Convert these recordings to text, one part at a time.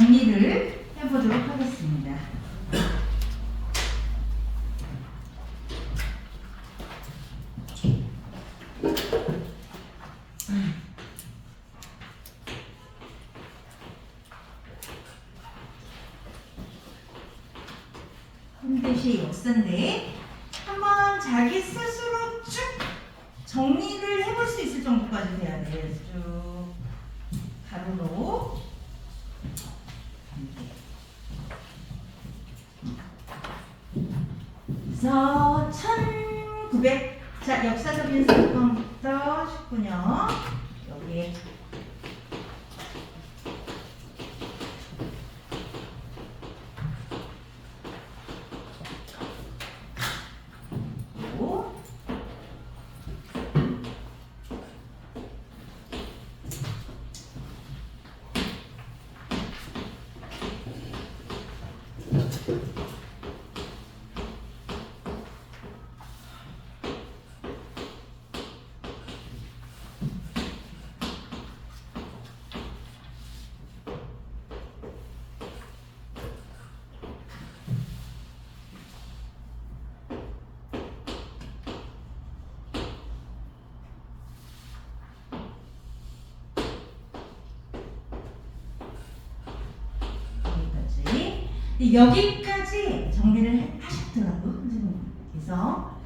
정리를 해보도록 하겠습니다. 현대시의 역사인데 한번 자기 스스로 쭉 정리를 해볼 수 있을 정도까지 돼야 돼요. 쭉 가로로 그래서 1900 자, 역사적인 사건부터 19년 여기에 여기까지 정리를 하셨더라고요, 선생님께서.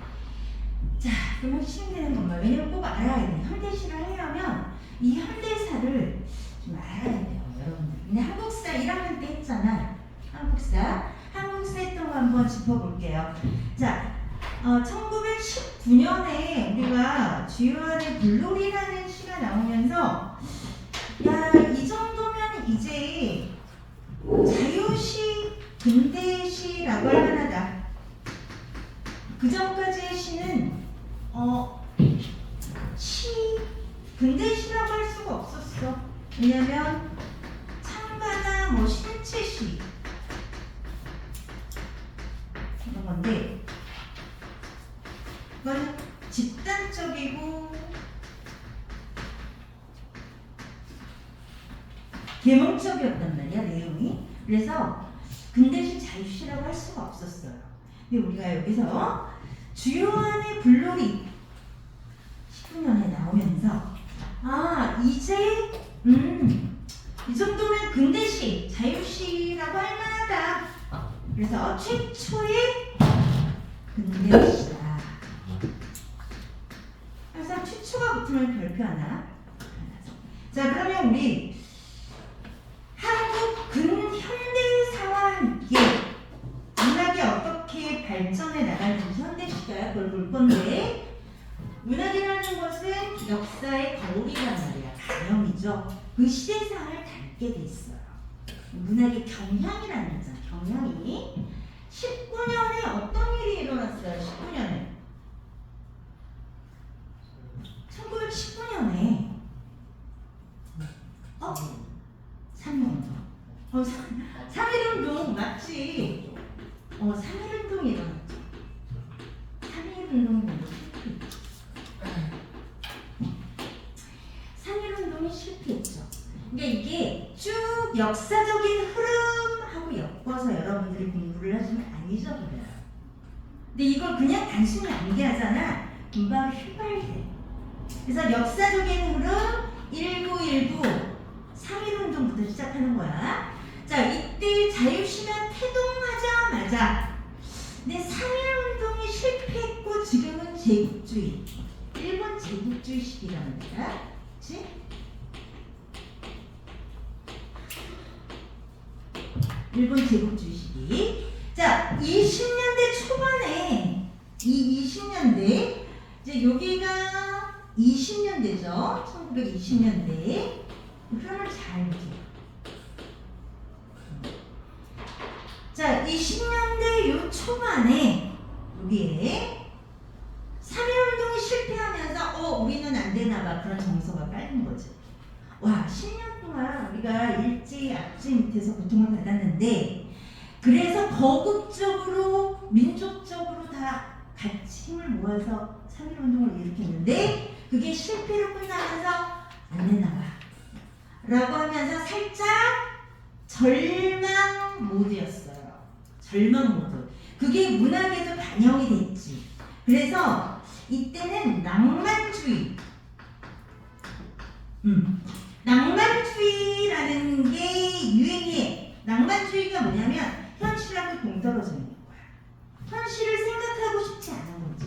자, 그러면 시행되는 건가요? 왜냐면 꼭 알아야 돼요. 현대시를 하려면 이 현대사를 좀 알아야 돼요, 여러분들. 근데 한국사 1학년 때 했잖아. 한국사 했던 거 한번 짚어볼게요. 자, 1919년에 우리가 주요한의 불놀이라는 시가 나오면서 야, 이 정도면 이제 자유시 근대시라고 할 만하다. 그 전까지의 시는 근대시라고 할 수가 없었어. 왜냐면 창가나 뭐 신체시 이런 건데 그건 집단적이고 계몽적이었단 말이야, 내용이. 그래서 근대시 자유시라고 할 수가 없었어요. 근데 우리가 여기서 주요한의 불놀이 19년에 나오면서 이제 이 정도면 근대시 자유시라고 할 만하다. 그래서 최초의 근대시다. 항상 최초가 붙으면 별표 하나. 자, 그러면 우리 한국 근현대사와 함께 문학이 어떻게 발전해 나가는지 현대시가 그걸 볼 건데, 문학이라는 것은 역사의 거울이란 말이야. 가념이죠. 그 시대상을 담게 돼 있어요. 문학의 경향이라는 거잖아. 경향이 19년에 어떤 일이 일어났어요? 19년에 1919년에 3.1운동 3.1운동 맞지? 3.1운동이 일어났죠. 3.1운동이 3.1운동이 실패했죠. 그러니까 이게 쭉 역사적인 흐름하고 엮어서 여러분들이 공부를 하시면 안 잊어버려요. 근데 이걸 그냥 단순히 암기하잖아. 금방 휘발돼. 그래서 역사적인 흐름 1919 3.1운동부터 시작하는 거야. 자, 이때 자유시가 태동하자마자 근데 3.1운동이 실패했고 지금은 제국주의, 일본 제국주의 시기라는 거야. 그치? 일본 제국주의 시기. 자, 20년대 초반에 이 20년대 이제 여기가 20년대죠. 1920년대 흐름을 잘 보세요. 자, 20년대 요 초반에 여기에 3.1운동이 실패하면서 우리는 안 되나봐. 그런 정서가 깔린 거지. 와, 10년 동안 우리가 일제 압제 밑에서 고통을 받았는데, 그래서 거국적으로 민족적으로 다 같이 힘을 모아서 3.1운동을 일으켰는데 그게 실패로 끝나면서 안 되나봐 라고 하면서 살짝 절망 모드였어요. 절망 모드. 그게 문학에도 반영이 됐지. 그래서 이때는 낭만주의. 낭만주의라는 게 유행해. 낭만주의가 뭐냐면 현실하고 동떨어져 있는 거야. 현실을 생각하고 싶지 않은 거지.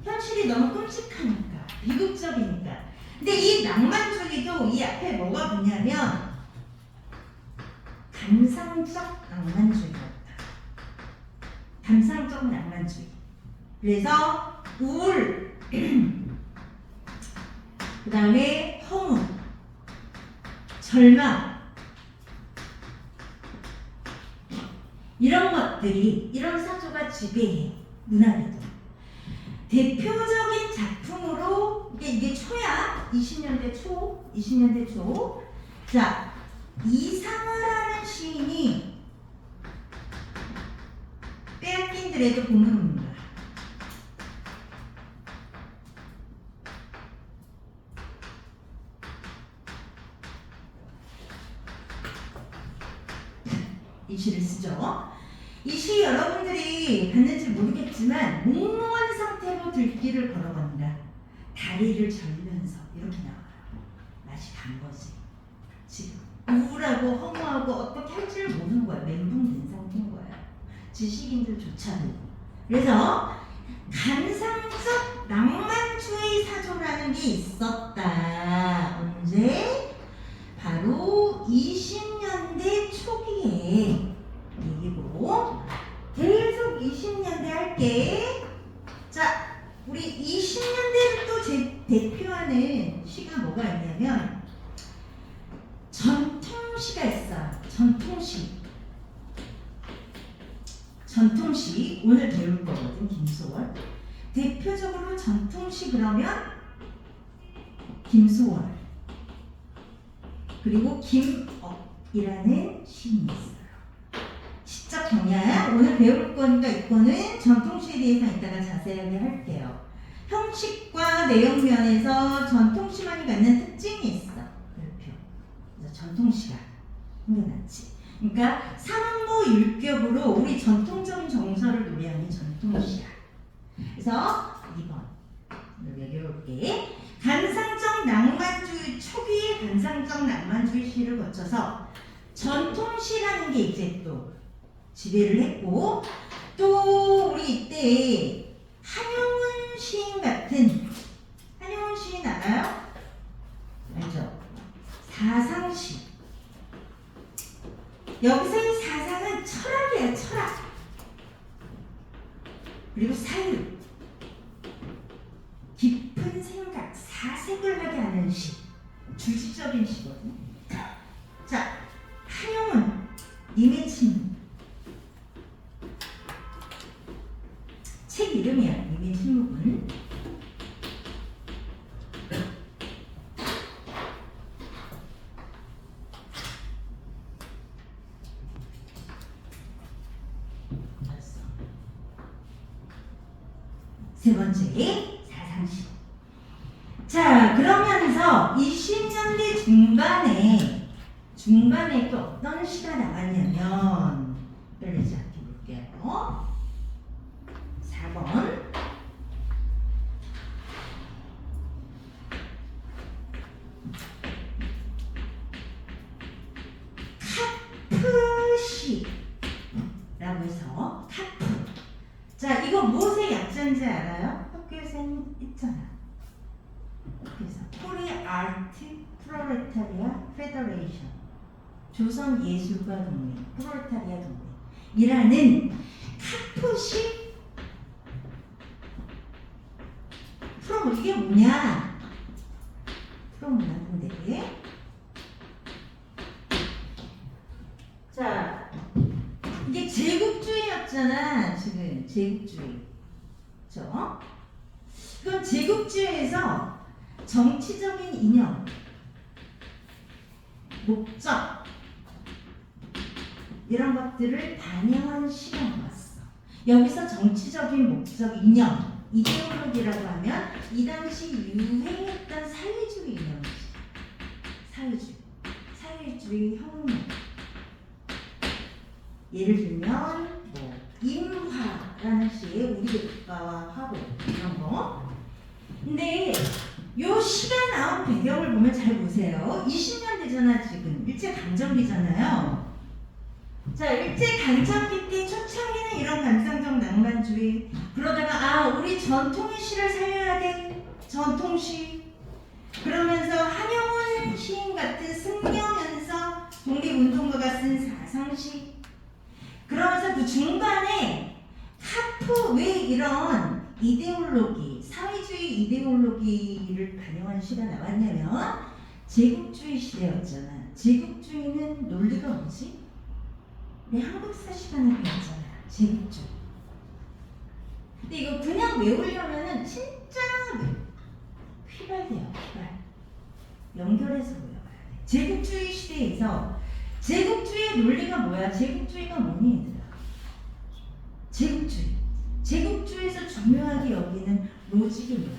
현실이 너무 끔찍하니까, 비극적이니까. 근데 이 낭만주의도 이 앞에 뭐가 붙냐면 감상적 낭만주의였다. 감상적 낭만주의. 그래서 우울, 그 다음에 허무, 절망, 이런 것들이, 이런 사조가 지배해. 문학에도 대표적인 작품으로, 이게 초야, 20년대 초. 자, 이상화라는 시인이 빼앗긴 들에도 보물입니다. 이 시를 쓰죠. 이 시 여러분들이 봤는지 모르겠지만 몽롱한 상태로 들길을 걸어간다. 다리를 절면서 이렇게 나와요. 맛이 간 거지. 지금 우울하고 허무하고 어떻게 할지를 모르는 거야. 멘붕된 상태인 거야. 지식인들조차도. 그래서 감상적 낭만주의 사조라는 게 있었다. 언제? 바로 20년대 초기에 얘기고, 계속 20년대 할게. 자, 우리 20년대를 또 대표하는 시가 뭐가 있냐면 전통시가 있어요. 전통시 오늘 배울 거거든. 김소월. 대표적으로 전통시 그러면 김소월, 그리고 김억이라는 시인이 있어요. 시적 경향 오늘 배울 거니까 이거는 전통시에 대해서 이따가 자세하게 할게요. 형식과 내용 면에서 전통시만이 갖는 특징이 있어. 별표. 그래서 전통시가 생겨났지. 그러니까 삼모율격으로 우리 전통적인 정서를 노래하는 전통시야. 그래서 2번 외겨볼게. 감상적 낭만주의, 초기의 감상적 낭만주의 시를 거쳐서 전통시라는 게 이제 또 지배를 했고, 또 우리 이때 한용운 시인 같은, 한용운 시인 알아요? 알죠? 사상시. 여기서의 사상은 철학이에요. 철학. 그리고 사유, 깊은 생각, 사색을 하게 하는 시, 주지적인 시거든요. 자, 한용운, 님의 친구. 책 이름이야. 님의 친구분. 세 번째, 사상시. 자, 그러면서 20년대 중반에 또 어떤 시가 나왔냐면, 빨리 시작해볼게요. 4번. 카프시라고 해서 카프. 자, 이거 무엇의 약자인지 알아요? 학교에서는 있잖아. 그래서 코리아 아트 프롤레타리아 페더레이션, 조선 예술가 동맹, 프롤레타리아 동맹이라는 카프시 프로. 이게 뭐냐? 프로문화인데. 자, 이게 제국주의였잖아. 지금 제국주의. 그렇죠? 그럼 제국주의에서 정치적인 이념, 목적, 이런 것들을 반영한 시가 나왔어. 여기서 정치적인 목적, 이념, 이데올로기라고 하면 이 당시 유행했던 사회주의 이념이지. 사회주의 상해주의 형용. 예를 들면 뭐 임화라는 시에 우리 국가와 화보 이런 거. 근데 요 시가 나온 배경을 보면 잘 보세요. 20년대잖아 지금. 일제강점기잖아요. 자, 일제강점기 때 초창기는 이런 감상적 낭만주의. 그러다가 아 우리 전통의 시를 살려야 돼. 전통시. 그러면서 한영원 시인 같은 승려면서 독립운동가가 쓴 사상시. 그러면서 그 중간에 카프 왜 이런 이데올로기, 사회주의 이데올로기를 반영한 시가 나왔냐면 제국주의 시대였잖아. 제국주의는 논리가 뭐지? 내 한국사 시간에 배웠잖아. 제국주의. 근데 이거 그냥 외우려면은 진짜 휘발돼요. 휘발. 연결해서 외워야 돼. 제국주의 시대에서 제국주의의 논리가 뭐야? 제국주의가 뭐니 얘들아? 제국주의. 제국주의에서 중요하게 여기는 로직이 뭐야?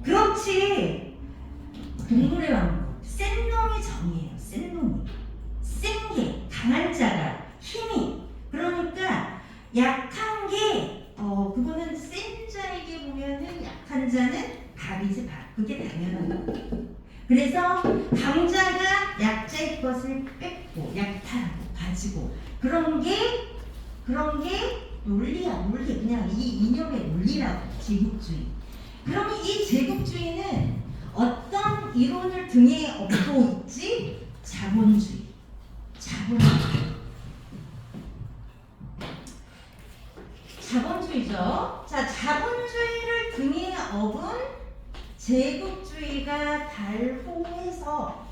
그렇지. 동물의 왕국. 센 놈이 정이에요. 센 놈이. 센 게 강한 자가 힘이. 그러니까 약한 게 그거는 센 자에게 보면은 약한 자는 밥이지 밥. 그게 당연한 거. 그래서 강자가 약자의 것을 뺏고 약탈하고 가지고 그런 게 논리야. 논리. 그냥 이 이념의 논리라고. 제국주의. 그러면 이 제국주의는 어떤 이론을 등에 업고 있지? 자본주의. 자본주의죠. 자, 자본주의를 등에 업은 제국주의가 달호해서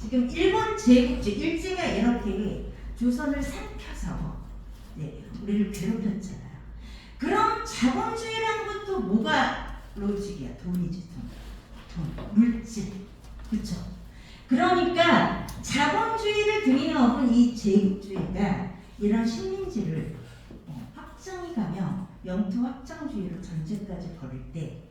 지금 일본 제국주의 일제가 이렇게 조선을 삼켜서 우리를 괴롭혔잖아요. 그럼 자본주의라는 것도 뭐가 로직이야? 돈이지. 돈, 물질. 그쵸? 그러니까 자본주의를 등에 업은 이 제국주의가 이런 식민지를 확장해 가며 영토 확장주의로 전쟁까지 벌일 때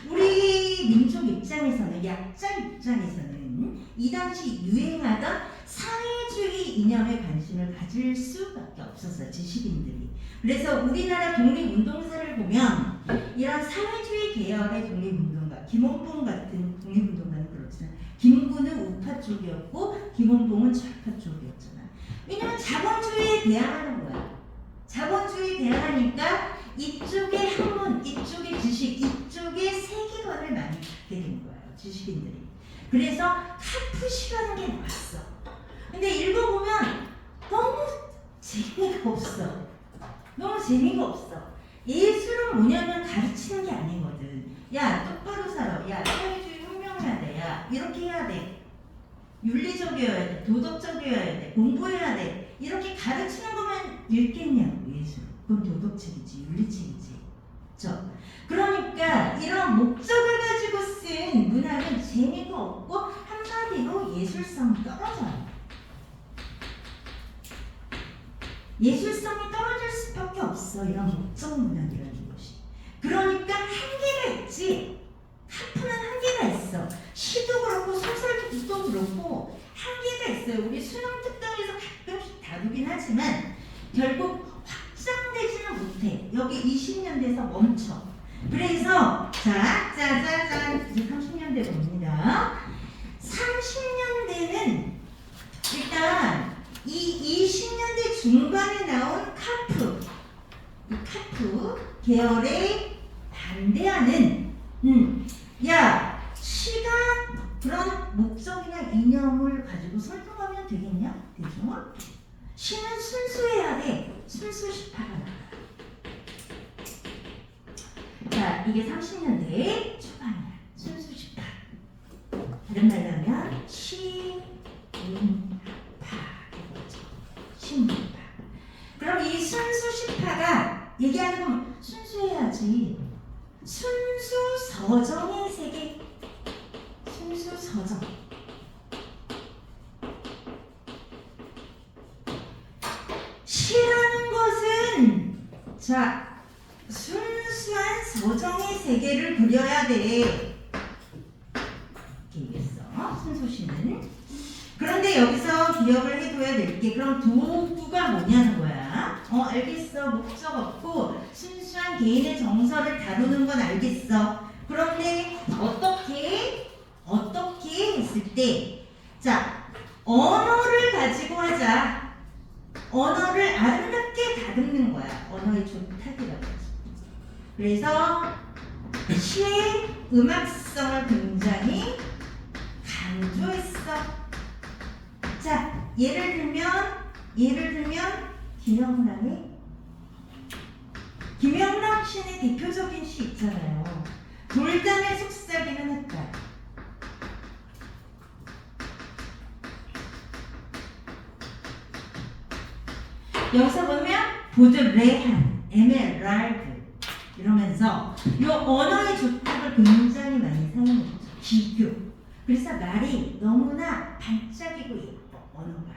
우리 민족 입장에서는 약자 입장에서는 이 당시 유행하던 사회주의 이념에 관심을 가질 수밖에 없었어요. 지식인들이. 그래서 우리나라 독립운동사를 보면 이런 사회주의 계열의 독립운동가 김원봉 같은 독립운동가는 그렇잖아요. 김구는 우파 쪽이었고 김원봉은 좌파 쪽이었잖아. 왜냐면 자본주의에 대항하는 거야. 자본주의에 대항하니까 이쪽의 학문, 이쪽의 지식, 이쪽의 세계관을 많이 갖게 된 거예요. 지식인들이. 그래서 카푸시라는 게 나왔어. 근데 읽어보면 너무 재미가 없어. 너무 재미가 없어. 예술은 뭐냐면 가르치는 게 아니거든. 야 똑바로 살아. 야 사회주의 혁명해야 돼. 야 이렇게 해야 돼. 윤리적이어야 돼. 도덕적이어야 돼. 공부해야 돼. 이렇게 가르치는 것만 읽겠냐고 예술. 그건 도덕책이지. 윤리책이지. 그렇죠? 그러니까 이런 목적을 가지고 쓴 문학은 재미가 없고 한마디로 예술성이 떨어져요. 예술성이 떨어질 수밖에 없어. 이런 목적 문학이라는 것이. 그러니까 한계가 있지. 카프는 한계가 있어. 시도 그렇고 소설도 그렇고 한계가 있어요. 우리 수능 특강에서 가끔씩 다루긴 하지만 결국 확장되지는 못해. 여기 20년대에서 멈춰. 그래서 자, 짜자잔 이제 30년대 봅니다. 30년대는 일단 이 20년대 중반에 나온 카프, 이 카프 계열에 반대하는 야 시가 그런 목적이나 이념을 가지고 설명하면 되겠냐? 대중은? 시는 순수해야 돼. 순수시파가 나와. 자, 이게 30년대 초반이야. 순수시파. 다른 말로 하면 시인파 이거죠. 시인파. 그럼 이 순수시파가 얘기하는 건 순수해야지. 순수서정의 세계. 순수서정. 시라는 것은 자 순수한 서정의 세계를 그려야 돼. 이렇게 얘기했어. 순수 시는. 그런데 여기서 기억을 해둬야 될 게 그럼 도구가 뭐냐는 거야. 알겠어. 목적 없고 순수한 개인의 정서를 다루는 건 알겠어. 그런데 어떻게 했을 때, 자, 언어를 가지고 하자. 언어를 아름답게 다듬는 거야. 언어의 조탁이라고 하지. 그래서 시의 음악성을 굉장히 강조했어. 자, 예를 들면 김영락 신의 대표적인 시 있잖아요. 돌담의 속삭이는 햇살. 여기서 보면 보드레한, 에메랄드 이러면서 이 언어의 조탁을 굉장히 많이 사용했죠. 기교. 그래서 말이 너무나 반짝이고 예뻐, 언어가.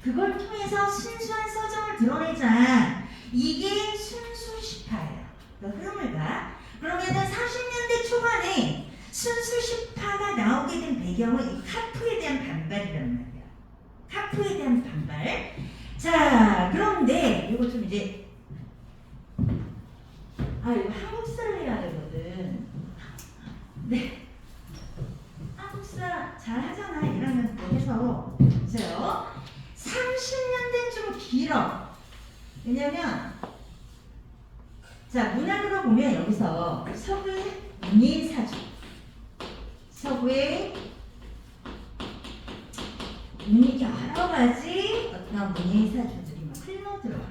그걸 통해서 순수한 서정을 드러내자. 이게 순수시파예요. 그 흐름을 봐. 그러면은 40년대 초반에 순수시파가 나오게 된 배경은 이 카프에 대한 반발이란 말이야. 카프에 대한 반발. 자, 그런데 이거 좀 이제 이거 한국사를 해야 되거든. 네. 한국사 잘 하잖아. 이러면 또 해서 보세요. 30년대는 좀 길어. 왜냐면 자, 문학으로 보면 여기서 서구의 문예사주, 서구의 여러 가지 어떤 문예사주들이 막 흘러 들어와.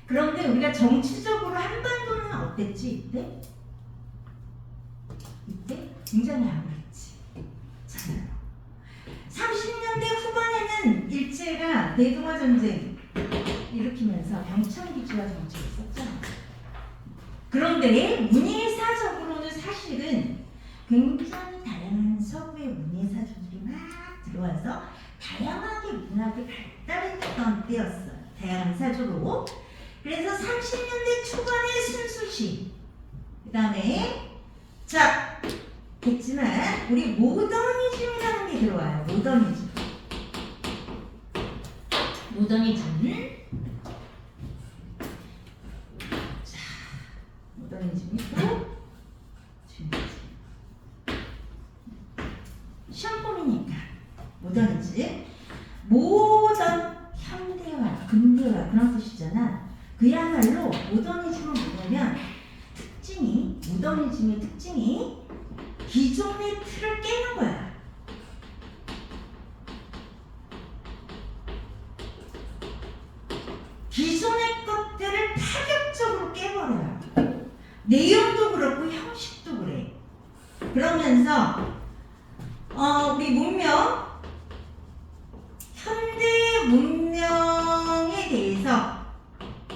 그런데 우리가 정치적으로 한반도는 어땠지 이때? 이때 굉장히 암울했지. 잖아요. 30년대 후반에는 일제가 대동아 전쟁 일으키면서 병창기지화 정책을 썼잖아. 그런데 문예사적으로는 사실은 굉장히 다양한 서구의 문예사주들이 막 들어와서 다양하게 문학이 발달했던 때였어요. 다양한 사주로. 그래서 30년대 초반의 순수시, 그 다음에 자, 됐지만 우리 모더니즘이라는 게 들어와요. 모더니즘. 자, 모더니즘이 또 중요하지. 시험범이니까 모더니즘. 모던, 현대화, 근대화 그런 뜻이잖아. 그야말로 모더니즘은 뭐냐면 모더니즘의 특징이 기존의 틀을 깨는 거야. 기존의 것들을 파격적으로 깨버려요. 내용도 그렇고 형식도 그래. 그러면서 우리 현대 문명에 대해서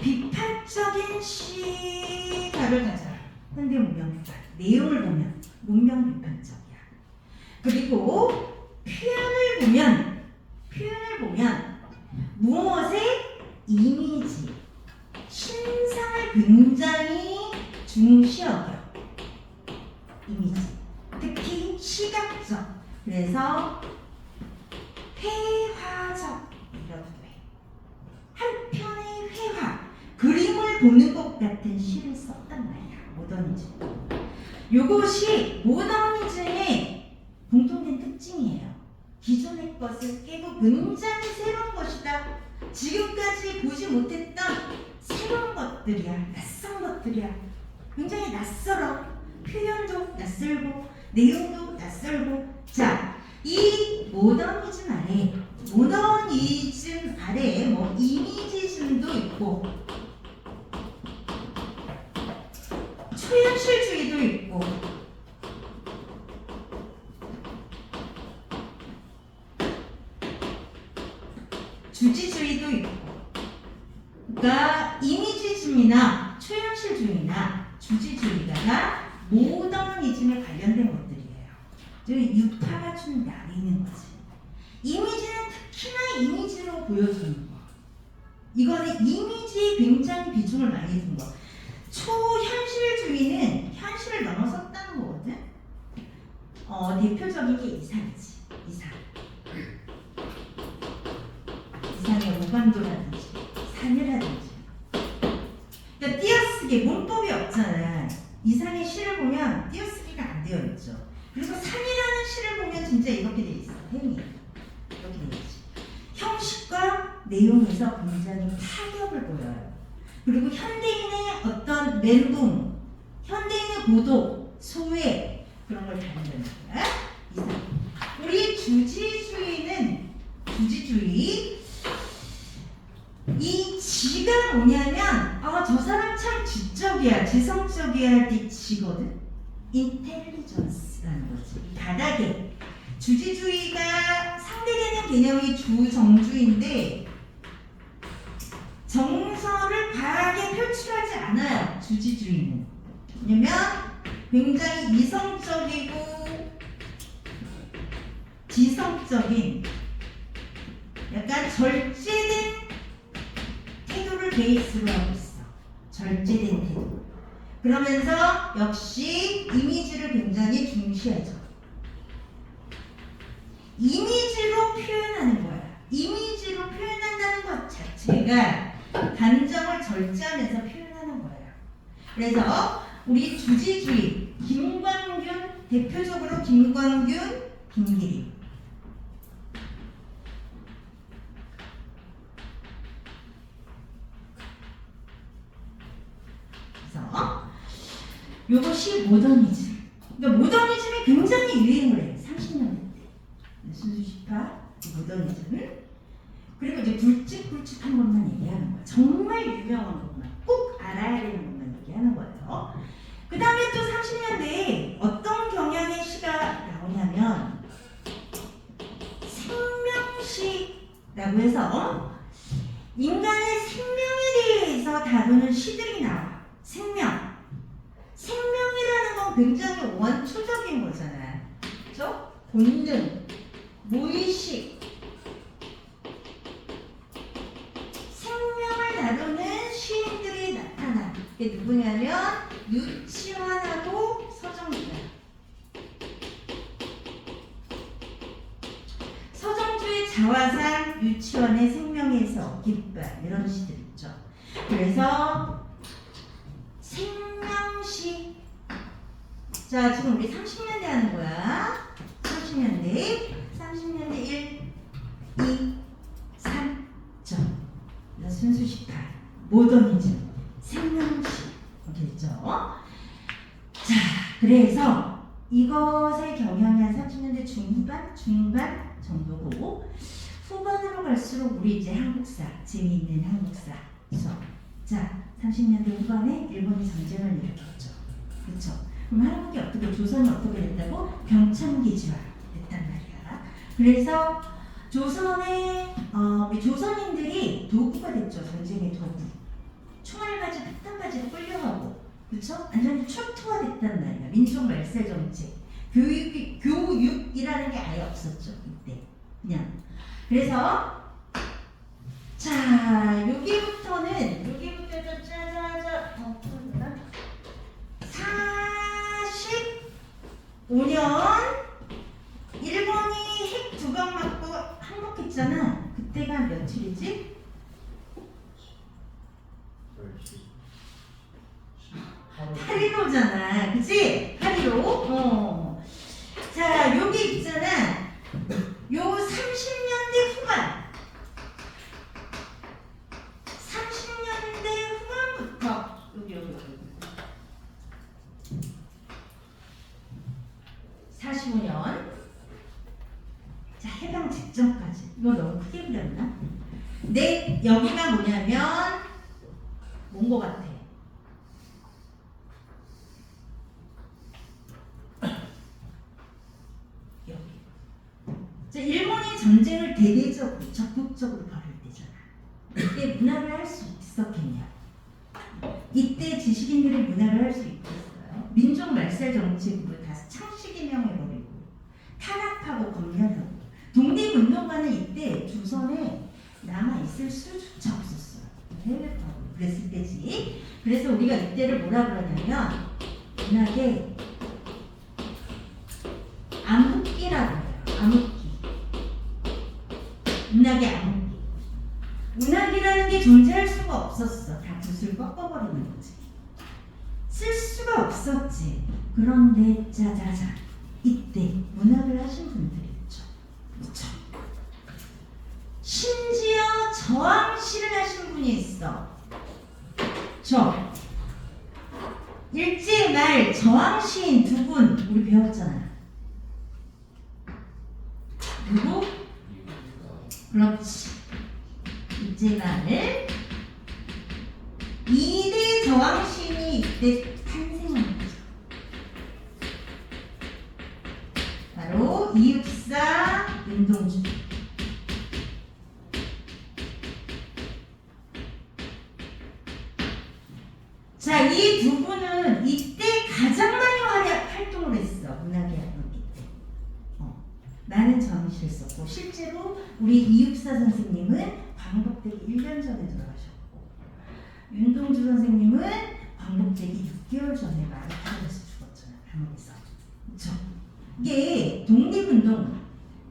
비판적인 시각을 가져요. 현대 문명 비판. 내용을 보면 문명 비판적이야. 그리고 표현을 보면 무엇의 이미지, 신상을 굉장히 중시 여겨. 이미지. 특히 시각적. 그래서 회화적이라고도 해. 한편의 회화. 그림을 보는 것 같은 시를 썼단 말이야. 모더니즘. 이것이 모더니즘의 공통된 특징이에요. 기존의 것을 깨고 굉장히 새로운 것이다. 지금까지 보지 못했던 새로운 것들이야. 낯선 것들이야. 굉장히 낯설어. 표현도 낯설고 내용도 낯설고. 자, 이 모더니즘 아래 뭐 이미지즘도 있고 초현실주의도 있고 주지주의도 있고. 그러니까 이미지즘이나 초현실주의나 주지주의가 모더니즘에 관련된 것들이에요. 유파가 좀 나뉘는 거지. 이미지는 특히나 이미지로 보여주는 거. 이거는 이미지에 굉장히 비중을 많이 둔 거. 초현실주의는 현실을 넘어섰다는 거거든. 대표적인 게 이상이지. 이상. 이상의 오감도라든지 산이라든지. 그러니까 띄어쓰기 문법이 없잖아. 이상의 시를 보면 띄어쓰기가 안 되어 있죠. 그리고 산이라는 시를 보면 진짜 이렇게 돼 있어. 행이 이렇게 돼 있지. 형식과 내용에서 굉장히 타격을 보여요. 그리고 현대인의 어떤 멘붕, 현대인의 고독, 소외 그런 걸 다룬다는 거야. 이상. 우리 주지주의는 주지주의 이 지가 뭐냐면 저 사람 참 지적이야, 지성적이야 할 때 지거든. 인텔리전스라는 거지. 이 바닥에 주지주의가 상대되는 개념이 주정주인데 정서를 과하게 표출하지 않아요. 주지주의는. 왜냐면 굉장히 이성적이고 지성적인 약간 절제된 태도를 베이스로 하고 있어. 절제된 태도. 그러면서 역시 이미지를 굉장히 중시하죠. 이미지로 표현하는 거야. 이미지로 표현한다는 것 자체가 감정을 절제하면서 표현하는 거예요. 그래서 우리 주지주의 김광균, 대표적으로 김광균, 김기림. 그래서 요것이 모더니즘. 그러니까 모더니즘이 굉장히 유행을 해. 30년대 때. 순수시파, 모더니즘. 그리고 이제 굵직굵직한 것만 얘기하는 거야. 정말 유명한 것만, 꼭 알아야 되는 것만 얘기하는 거예요. 그 다음에 또 30년대에 어떤 경향의 시가 나오냐면 생명시라고 해서 인간의 생명에 대해서 다루는 시들이 나와. 생명이라는 건 굉장히 원초적인 거잖아요. 그렇죠? 본능, 무의식, 생명을 다루는 시인들이 나타나. 이게 누구냐면 유치원하고 서정주야. 서정주의 자화상, 유치원의 생명에서 깃발 이런 시들 있죠. 그래서 생명시. 자, 지금 우리 30년대 하는 거야. 30년대 1, 2, 3 점. 순수 18. 모더니즘, 생명시 이렇게 있죠. 자, 그래서 이것의 경향이 한 30년대 중반 정도고 후반으로 갈수록 우리 이제 한국사, 재미있는 한국사 수업. 자, 30년대 후반에 일본이 전쟁을 일으켰죠. 그렇죠? 그럼 한국이 어떻게, 조선이 어떻게 됐다고? 병참기지화 됐단 말이야. 그래서 조선의 우리 조선인들이 도구가 됐죠. 전쟁의 도구. 총알 가지고 폭탄 가지고 끌려가고, 그렇죠? 완전히 초토화됐단 말이야. 민족 말살 정책, 교육이라는 게 아예 없었죠 이때. 그냥. 그래서 자, 여기부터는 짜자자 45년 일본이 핵 2방 맞고 항복했잖아. 그때가 며칠이지? 8.15잖아. 그치? 8.15. 자, 여기 있잖아. 요 30년대 후반. 30년대 후반부터 여기 45년. 자, 해방 직전까지. 이거 너무 크게 그렸나? 여기가 뭐냐면 뭔 거 같아? 여기. 자, 일본이 전쟁을 대대적으로 적극적으로 벌일 때잖아. 이때 문학을 할 수 있었겠냐? 이때 지식인들이 문학을 할 수 있겠어요? 민족 말살 정책으로 다 창씨개명해버리고 탄압하고 검열하고. 독립운동가는 이때 조선에 남아있을 수조차 없었어요. 해외 파고 그랬을 때지. 그래서 우리가 이때를 뭐라 그러냐면 문학의 암흑기라고 해요. 암흑기. 문학의 암흑기. 문학이라는 게 존재할 수가 없었어. 다 붓을 꺾어버리는 거지. 쓸 수가 없었지. 그런데 짜자자 이때 문학을 하신 분들이 있죠. 그렇죠. 심지어 저항시를 하신 분이 있어. 일제말 저항시인 두 분 우리 배웠잖아. 누구? 그렇지. 일제말 2대 저항시인이 이때 탄생한 거죠. 바로 이육사, 윤동주. 자, 이 두 분은 이때 가장 많이 활동을 했어. 문학의 악기 때. 나는 저항시를 썼고 실제로 우리 이육사 선생님은 광복되기 1년 전에 돌아가셨고 윤동주 선생님은 광복되기 6개월 전에 마라톤에서 죽었잖아요. 감옥에서. 그렇죠? 이게 독립운동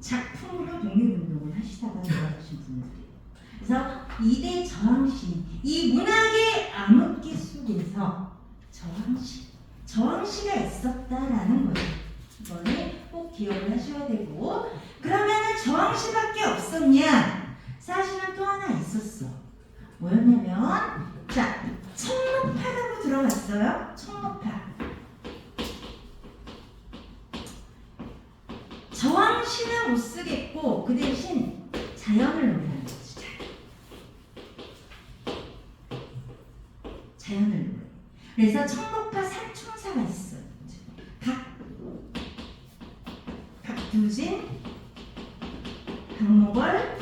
작품으로 독립운동을 하시다가 돌아가신 분들이에요. 그래서 2대 저항시, 이 문학의 암흑기 속에서 저항시가 있었다라는 거예요. 이거는 꼭 기억을 하셔야 되고, 그러면은 저항시밖에 없었냐? 사실은 또 하나 있었어. 뭐였냐면, 자, 청록파라고 들어봤어요? 청록파. 저항시는 못 쓰겠고 그 대신 자연을 노래하는 거지. 자연을 노래. 그래서 청록파 삼총사가 있어요. 박두진, 박목월,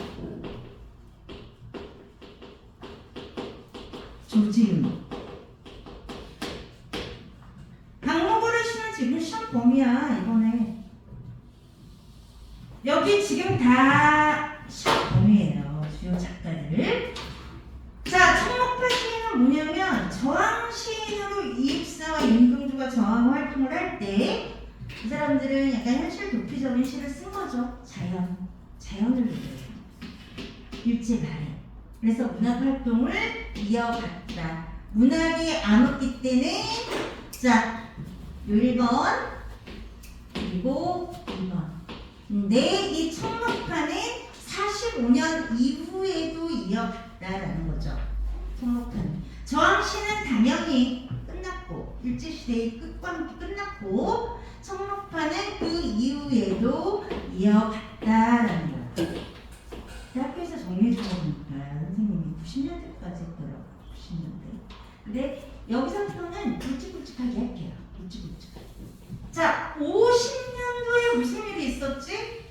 조지은. 박목월의 시는 지금 시험 범위야. 이번에 여기 지금 다 시험 범위예요. 주요 작가들. 자, 청록파 시인은 뭐냐면 저항 시인으로 이육사와 윤동주가 저항 활동을 할 때 이 사람들은 약간 현실 도피적인 시를 쓴 거죠. 자연을 노래해요. 일제말에. 그래서 문학 활동을 이어갔다. 문학이 암흑기 때는 자, 요 1번 그리고 2번. 근데 이 청록파는 45년 이후에도 이어갔다라는 거죠. 청록파는. 저항시는 당연히 끝났고 일제시대의 끝광기 끝났고 청록파는 그 이후에도 이어갔다라는 거예요. 대학교에서 정리해주고 보니까 선생님이 90년대까지 했더라고요. 90년대. 근데 여기서부터는 굵직굵직하게 할게요. 굵직굵직하게. 자, 50년도에 무슨 일이 있었지?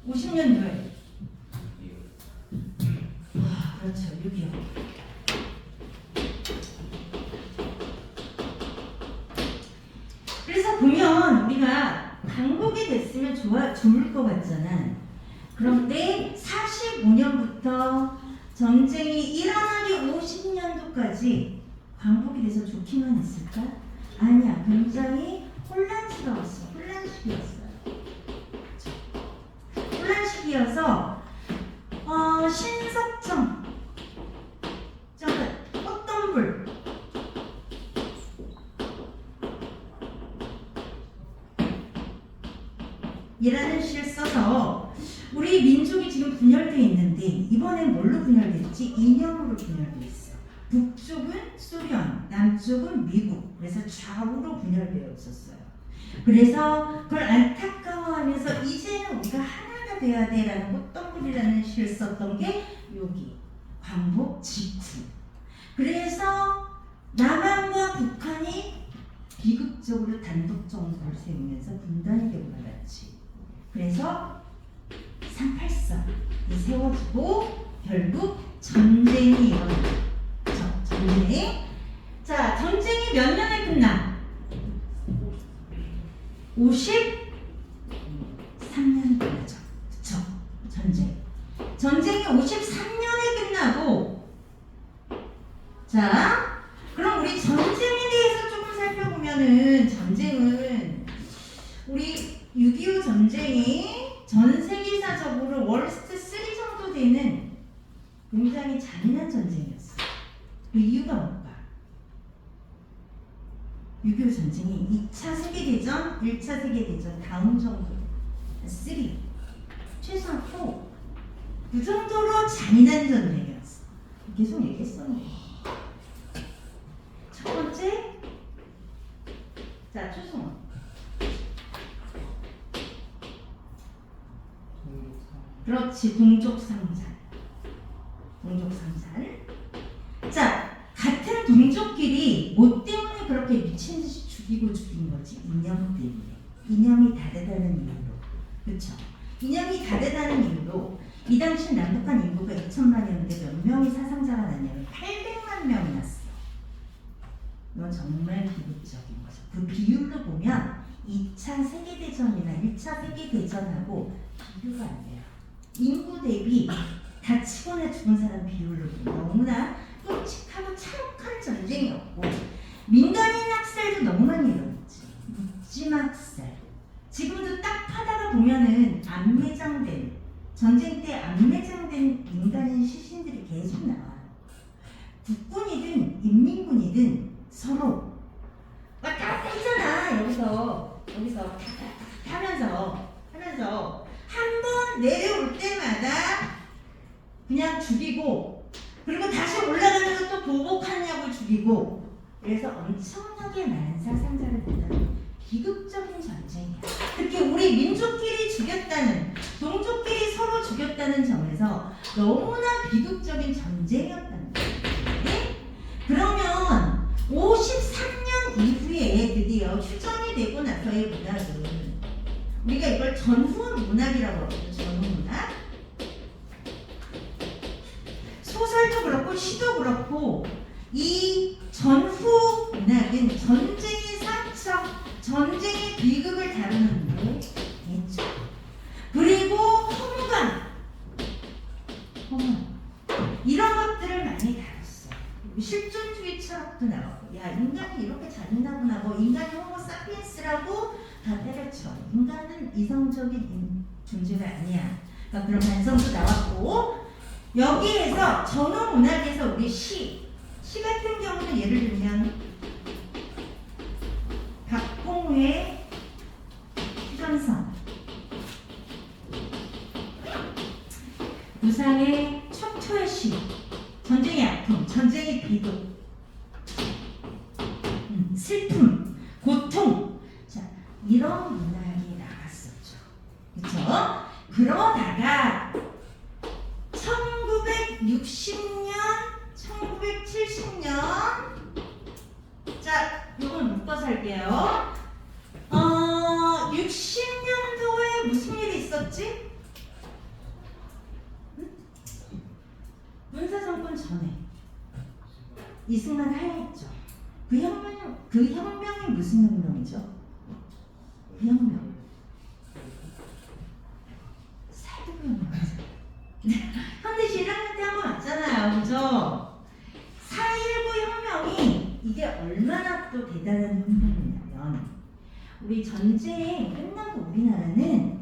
50년도에. 그렇죠. 6.25. 그래서 보면 우리가 광복이 됐으면 좋을 것 같잖아. 그런데 45년부터 전쟁이 일어나기 50년도까지 광복이 돼서 좋기만 했을까? 아니야. 굉장히 혼란스러웠어. 혼란시기여서 신석정 꽃덤불 이라는 시를 써서 우리 민족이 지금 분열되어 있는데 이번엔 뭘로 분열됐지? 이념으로 분열되어 있어. 북쪽은 소련, 남쪽은 미국. 그래서 좌우로 분열되어 있었어요. 그래서 그걸 안타까워하면서 이제는 우리가 하나가 돼야 돼라는 꽃덤불이라는 시를 썼던 게 여기 광복 직후. 그래서 남한과 북한이 비극적으로 단독 정부를 세우면서 분단이 되고 말았지. 그래서 383이 세워지고 결국 전쟁이 일어나죠. 전쟁. 자, 전쟁이 몇 년에 끝나? 53년 끝나죠. 그쵸? 전쟁이 53년에 끝나고, 자, 그럼 우리 전쟁에 대해서 조금 살펴보면은, 전쟁은 우리 6.25 전쟁이 전 세계사적으로 월스트 3 정도 되는 굉장히 6.25 전쟁이 2차 세계대전, 1차 세계대전 다음 정도 3, 최소한 4. 그 정도로 잔인한 전쟁이었어. 계속 얘기했었는데. 첫 번째, 자, 최승원. 그렇지, 동족상잔. 동족상잔. 자, 같은 동족끼리 뭐 때문에 그렇게 미친 듯이 죽인 거지? 이념 때문에. 이념이 다르다는 이유로. 그렇죠? 이념이 다르다는 이유로 이 당시 남북한 인구가 2천만이었는데 몇 명이 사상자가 났냐면 800만 명이 났어. 이건 정말 비극적인 거죠. 그 비율로 보면 2차 세계대전이나 1차 세계대전하고 비교가 안 돼요. 인구 대비 다치거나 죽은 사람 비율로 보면 너무나 끔찍하고 참혹한 전쟁이었고, 민간인 학살도 너무 많이 일어났지. 묵지막살. 지금도 딱 하다가 보면은 안매장된, 전쟁 때 안매장된 민간인 시신들이 계속 나와요. 국군이든 인민군이든 서로 왔다 갔다 하잖아. 여기서 하면서 한 번 내려올 때마다 그냥 죽이고, 그리고 다시 올라가면서 또 보복한 약을 죽이고, 그래서 엄청나게 많은 사상자를 냈다는 비극적인 전쟁이야. 특히 우리 민족끼리 죽였다는, 동족끼리 서로 죽였다는 점에서 너무나 비극적인 전쟁이었다는 거예요. 네? 그러면 53년 이후에 드디어 휴전이 되고 나서의 문학은, 우리가 이걸 전후 문학이라고 하거든요. 전후 문학. 소설도 그렇고 시도 그렇고 이 전후 문학은 전쟁의 상처, 전쟁의 비극을 다루는데 있죠. 그리고 허무감 이런 것들을 많이 다뤘어. 실존주의 철학도 나왔고, 야, 인간이 이렇게 잔인하구나, 뭐 인간이 호모사피엔스라고 다 때려쳐. 인간은 이성적인 존재가 아니야. 그러니까 그런 반성도 나왔고, 여기에서 전후 문학에서 우리 시 같은 경우는 예를 들면 박봉우의 휴전선, 우상의 척토의 시, 전쟁의 아픔, 전쟁의 비극, 슬픔, 고통, 자, 이런 문학이 나왔었죠. 그렇죠? 그러다가 1960년, 1970년, 자, 요건 묶어서 할게요. 60년도에 무슨 일이 있었지? 문사정권 전에 이승만 하야했죠. 그 혁명이 무슨 혁명이죠? 그 혁명. 사회부혁명이죠. 현대시 1학년 때 한 번 왔잖아요. 그죠? 4.19 혁명이 이게 얼마나 또 대단한 혁명이냐면, 우리 전쟁 끝나고 우리나라는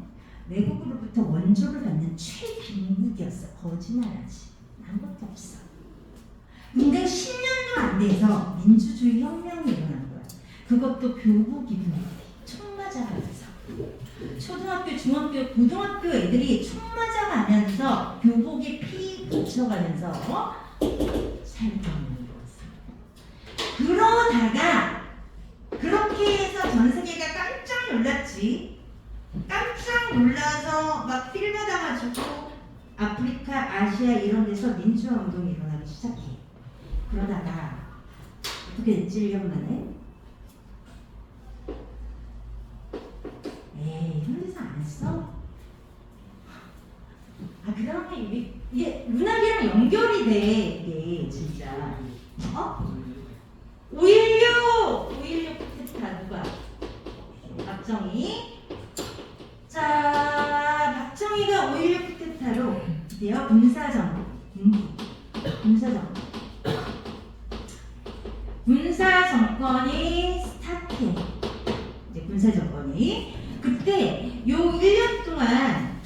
외국으로부터 원조를 받는 최빈국이었어. 거짓말하지. 아무것도 없어. 근데 10년도 안 돼서 민주주의 혁명이 일어난 거야. 그것도 교복 입은 애들이 총 맞아가면서, 초등학교, 중학교, 고등학교 애들이 총 맞아가면서 교복에 피 묻혀가면서 살던 거였어. 그러다가 그렇게 해서 전 세계가 깜짝 놀랐지. 깜짝 놀라서 막 필 받아가지고 아프리카, 아시아 이런 데서 민주화 운동이 일어나기 시작해. 그러다가 어떻게 됐지? 1년 만에? 에이, 현대사 안 했어? 그 다음에 이게 문학이랑 연결이 돼. 이게 진짜. 5.16 쿠데타 누가? 박정희. 자, 박정희가 5.16 쿠데타로 드디어 군사정권이 스타트해. 이제 군사정권이. 그때 요 1년 동안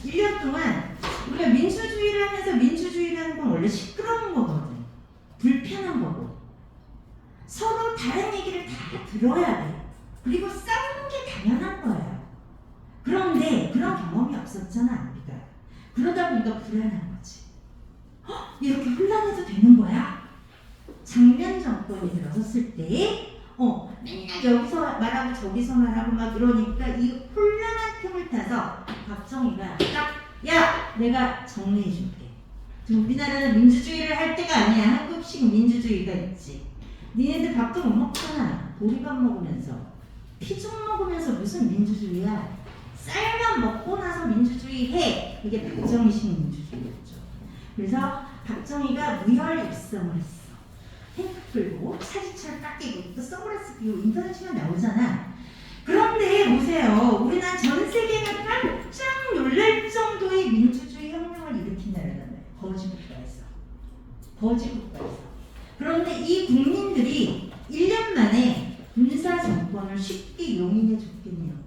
우리가 민주주의를 하면서, 민주주의라는 건 원래 시끄러운 거거든. 불편한 거고. 서로 다른 얘기를 다 들어야 돼. 그러다 보니까 불안한 거지. 이렇게 혼란해도 되는 거야? 장면 정권이 들어섰을 때 맨날 여기서 말하고 저기서 말하고 막 이러니까 이 혼란한 틈을 타서 박정희가 야 내가 정리해줄게. 지금 우리나라는 민주주의를 할 때가 아니야. 한국식 민주주의가 있지. 니네들 밥도 못 먹잖아. 보리밥 먹으면서 피죽 먹으면서 무슨 민주주의야. 쌀만 먹고 나서 민주주의 해. 이게 박정희식 민주주의였죠. 그래서 박정희가 무혈 입성을 했어. 탱크 끌고 사지철 깎이고 또 선글라스 끼고 인터넷 치면 나오잖아. 그런데 보세요. 우리나라 전 세계가 깜짝 놀랄 정도의 민주주의 혁명을 일으킨 나라란 말이에요. 거지국가에서. 거지국가에서. 그런데 이 국민들이 1년 만에 군사 정권을 쉽게 용인해 줬겠냐고.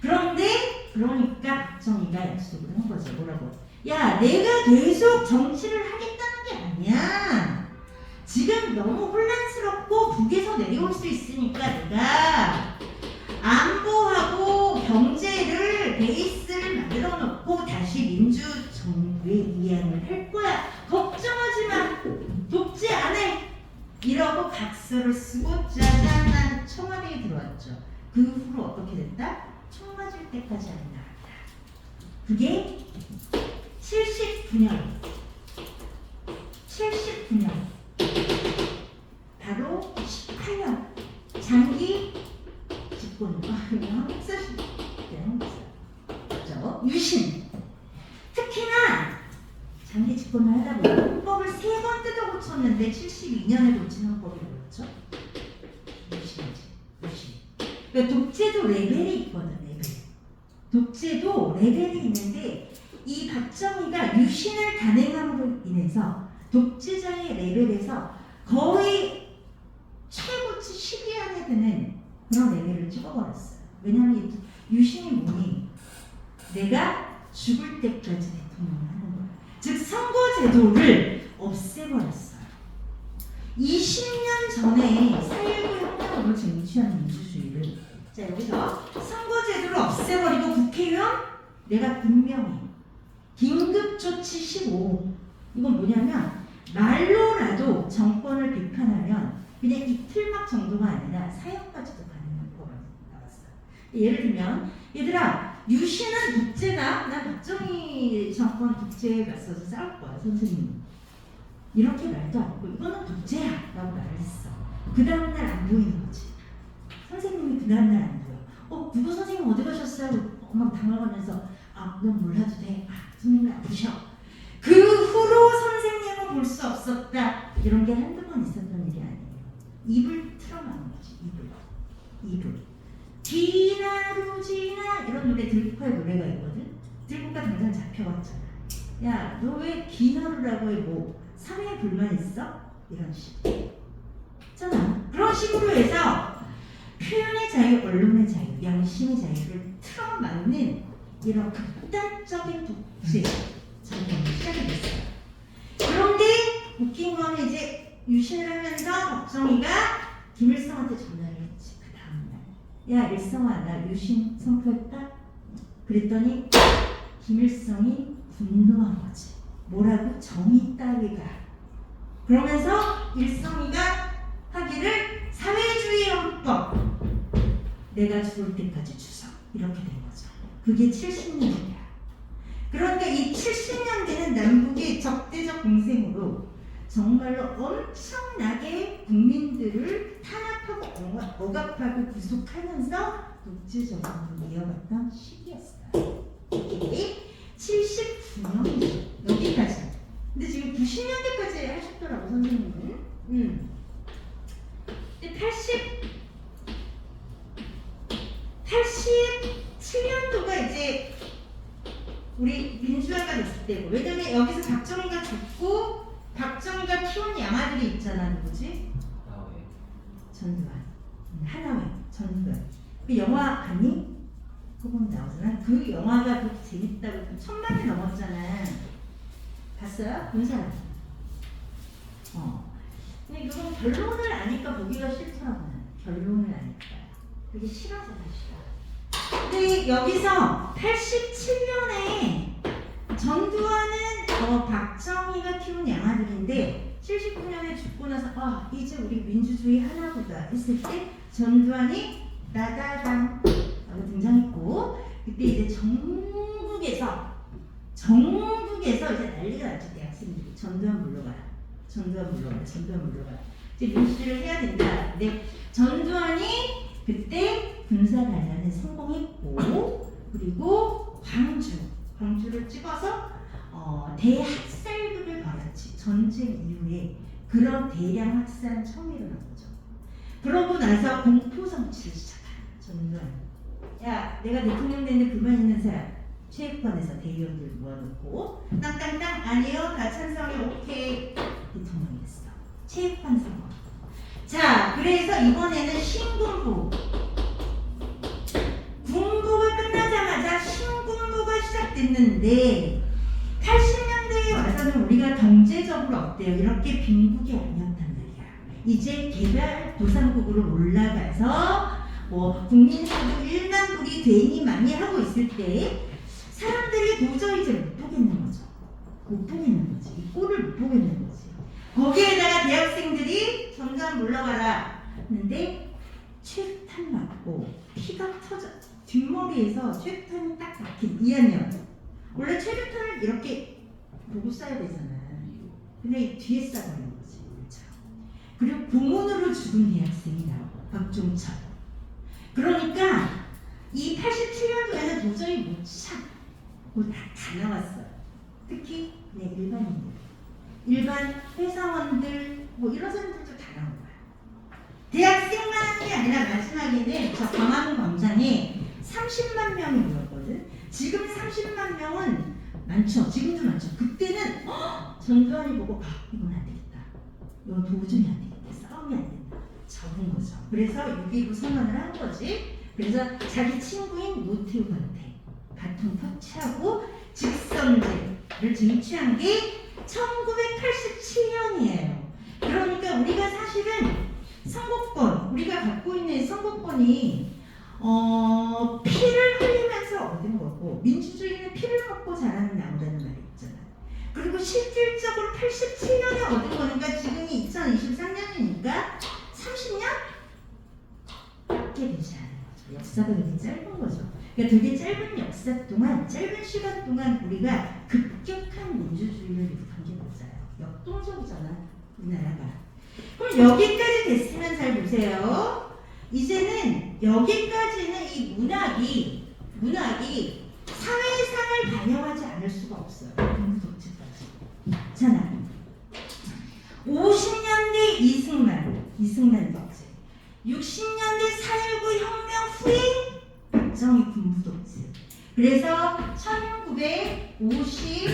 그런데 그러니까 박정희가 약속을 한 거죠. 뭐라고? 야 내가 계속 정치를 하겠다는 게 아니야. 지금 너무 혼란스럽고 북에서 내려올 수 있으니까 내가 안보하고 경제를 베이스를 만들어 놓고 다시 민주정부의 이양을 할 거야. 걱정하지 마. 독재 안 해. 이러고 각서를 쓰고 짜잔한 청와대에 들어왔죠. 그 후로 어떻게 됐다? 총 맞을 때까지 안 나왔다. 그게 79년 바로 18년 장기 집권. 이거 한국사실 그죠? 유신. 특히나 장기 집권을 하다 보니 헌법을 3번 뜯어 고쳤는데 72년에 고친 헌법이 뭐였죠? 유신. 그러니까 독재도 레벨이 있거든. 레벨. 독재도 레벨이 있는데 이 박정희가 유신을 단행함으로 인해서 독재자의 레벨에서 거의 최고치 10위 안에 드는 그런 레벨을 찍어버렸어요. 왜냐하면 유신이 뭐니? 내가 죽을 때까지 대통령을 하는 거야. 즉 선거제도를 없애버렸어요. 20년 전에 4.19 혁명으로 쟁취한 민주주의를 자 여기서 선거제도를 없애버리고 국회의원 내가 임명해. 긴급조치 15. 이건 뭐냐면 말로라도 정권을 비판하면 그냥 이틀막 정도가 아니라 사형까지도 가능한 거가 나왔어요. 예를 들면 얘들아 유신은 독재다. 난 박정희 정권 독재에 맞서서 싸울 거야 선생님. 이렇게 말도 안 하고 이거는 독재야 라고 말을 했어. 그 다음날 안 보이는 거지. 선생님이 그 다음날 안 보여. 누구 선생님 어디 가셨어요? 막 당황하면서 넌 몰라도 돼. 선생님이 아프셔. 그 후로 선생님은 볼 수 없었다. 이런 게 한두 번 있었던 일이 아니에요. 입을 틀어막는 거지. 입을. 디나루지나 이런 노래 들국화의 노래가 있거든. 들국화 당장 잡혀갔잖아. 야 너 왜 기나루라고 해? 뭐 사회에 불만 있어? 이런 식으로 있잖아. 그런 식으로 해서 표현의 자유, 언론의 자유, 양심의 자유를 틀어막는 이런 극단적인 독재 정권이 시작이 됐어요. 그런데 웃긴 거는 이제 유신을 하면서 박정희가 김일성한테 전화를 했지. 그 다음날 야 일성아 나 유신 선포했다. 그랬더니 김일성이 분노한 거지. 뭐라고? 정의 따위가. 그러면서 일성이가 하기를 사회주의 헌법 내가 죽을 때까지 주석 이렇게 된 거죠. 그게 70년대야. 그런데 이 70년대는 남북의 적대적 공생으로 정말로 엄청나게 국민들을 탄압하고 억압하고 구속하면서 독재정권을 이어갔던 시기였어요. 이게 79년이죠. 여기까지. 근데 지금 90년대까지 하셨더라고 선생님은. 근데 87년도가 이제 우리 민주화가 됐을 때고. 왜냐면 여기서 박정희가 죽고 박정희가 키운 양아들이 있잖아. 누구지? 전두환. 하나회 전두환. 그 영화 봤니? 그건 나오잖아. 그 영화가 그렇게 재밌다고 1000만이 넘었잖아. 봤어요? 본 사람? 근데 그건 결론을 아니까 보기가 싫더라고요. 결론을 아니까. 그게 싫어서 싫어. 근데 여기서 87년에 전두환은 박정희가 키운 양아들인데 79년에 죽고 나서 이제 우리 민주주의 하나보다 했을 때 전두환이 나다당 하고 등장했고, 그때 이제 전국에서 이제 난리가 났죠. 대학생들이 전두환 물러가라. 이제 민주주의를 해야 된다. 근데 전두환이 그때 군사 반란에 성공했고, 그리고 광주를 찍어서 대학살극을 벌였지. 전쟁 이후에 그런 대량 학살 처음 일어난 거죠. 그러고 나서 공포 정치를 시작한 전두환. 야, 내가 대통령 되는데 불만 있는 사람 체육관에서 대의원들 모아놓고 땅땅땅 아니요 다 찬성해 오케이 대통령이 됐어. 체육관 선거. 자, 그래서 이번에는 군부가 끝나자마자 신군부가 시작됐는데 80년대에 와서는 우리가 경제적으로 어때요? 이렇게 빈국이 아니었단 말이야. 이제 개발도상국으로 올라가서 국민소득 1만 불이 되니 많이 하고 있을 때 사람들이 도저히 이제 못 보겠는 거지. 이 꼴을 못 보겠는 거지. 거기에다가 대학생들이 전두환 물러가라 하는데 최루탄 맞고 피가 터져 뒷머리에서 최루탄이 딱 박힌 2학년. 원래 최루탄을 이렇게 보고 쏴야 되잖아. 근데 뒤에 쏴버린 거지. 그렇죠? 그리고 고문으로 죽은 대학생이 나오고 박종철. 그러니까 이 87년도에는 도저히 못 참고 다 나왔어요. 특히 일반 회사원들 이런 사람들도 다 나온 거야. 대학생만 하는 게 아니라 마지막에는 저 광화문 광장에 30만 명이 모였거든. 지금 30만 명은 많죠. 지금도 많죠. 그때는 전두환이 보고 이건 안 되겠다. 이건 도저히 안 되겠다. 싸움이 안 된다. 적은 거죠. 그래서 6.19 선언을 한 거지. 그래서 자기 친구인 노태우한테 바통 터치하고 직선제를 쟁취한 게 1987년이에요. 그러니까 우리가 사실은 선거권, 우리가 갖고 있는 선거권이 피를 흘리면서 얻은 거고, 민주주의는 피를 먹고 자라는 나무라는 말이 있잖아. 그리고 실질적으로 87년에 얻은 거니까 지금이 2023년이니까 30년? 밖에 되지 않은 거죠. 역사가 되게 짧은 거죠. 그러니까 되게 짧은 시간 동안 우리가 급격한 민주주의를 이룩한 게 맞아요. 역동적이잖아, 우리나라가. 그럼 여기까지 됐으면 잘 보세요. 이제는 여기까지는 이 문학이 사회상을 반영하지 않을 수가 없어요. 독재까지. 자, 50년대 이승만 독재, 60년대 4.19 혁명 후에 박정희 군부 독재. 그래서 1950,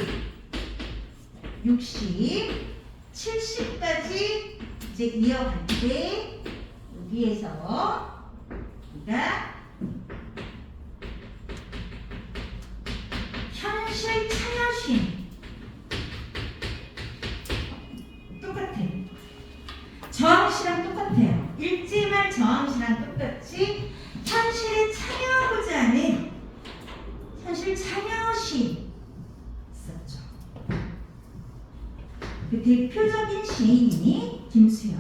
60, 70까지 이제 이어갈 때 여기에서 우리가 현실 참여심 똑같아. 저항시랑 똑같아요. 일제말 저항시랑 똑같이 현실에 참여하고자 하는 현실 참여심 있었죠. 그 대표적인 시인이 김수영,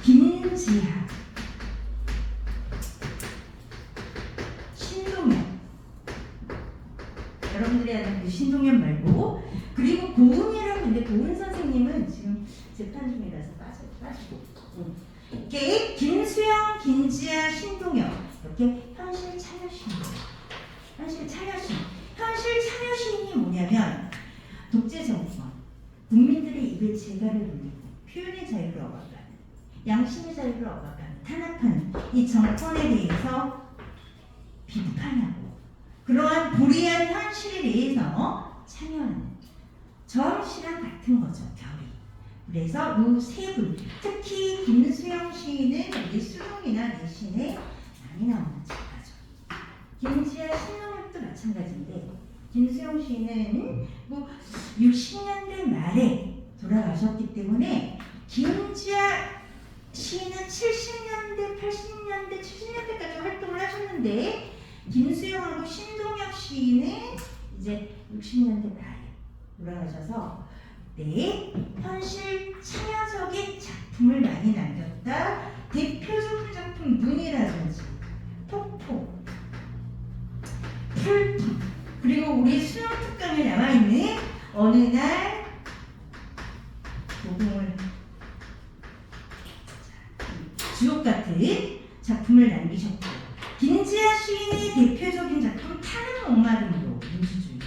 김지하, 신동엽. 여러분들이 아는 그 신동엽 말고, 그리고 고은이라고 있는데 고은 선생님은 지금 재판 중이라서 빠지고 이렇게 김수영, 김지하, 신동엽 이렇게 현실 참여심이 뭐냐면 독재 정권, 국민들의 입에 재갈을 물리고 표현의 자유를 억압하는, 양심의 자유를 억압하는, 탄압하는 이 정권에 대해서 비판하고 그러한 불이한 현실에 대해서 참여하는 저항시랑 같은 거죠, 결이. 그래서 이 세 분, 특히 김수영 시인은 우리 수동이나 내신에 많이 나오는 작가죠. 김지하, 신동엽도 마찬가지인데, 김수영 시인은 60년대 말에 돌아가셨기 때문에 김지하 시인은 70년대, 80년대, 70년대까지 활동을 하셨는데, 김수영하고 신동엽 시인은 이제 60년대 말에 돌아가셔서 현실 참여적인 작품을 많이 남겼다. 대표적인 작품 눈이라든지 폭포, 풀통, 그리고 우리 수영 특강에 남아있는 어느 날 도봉을 주옥 같은 작품을 남기셨고, 김지아 시인의 대표적인 작품 타는 목마름도 민주주의.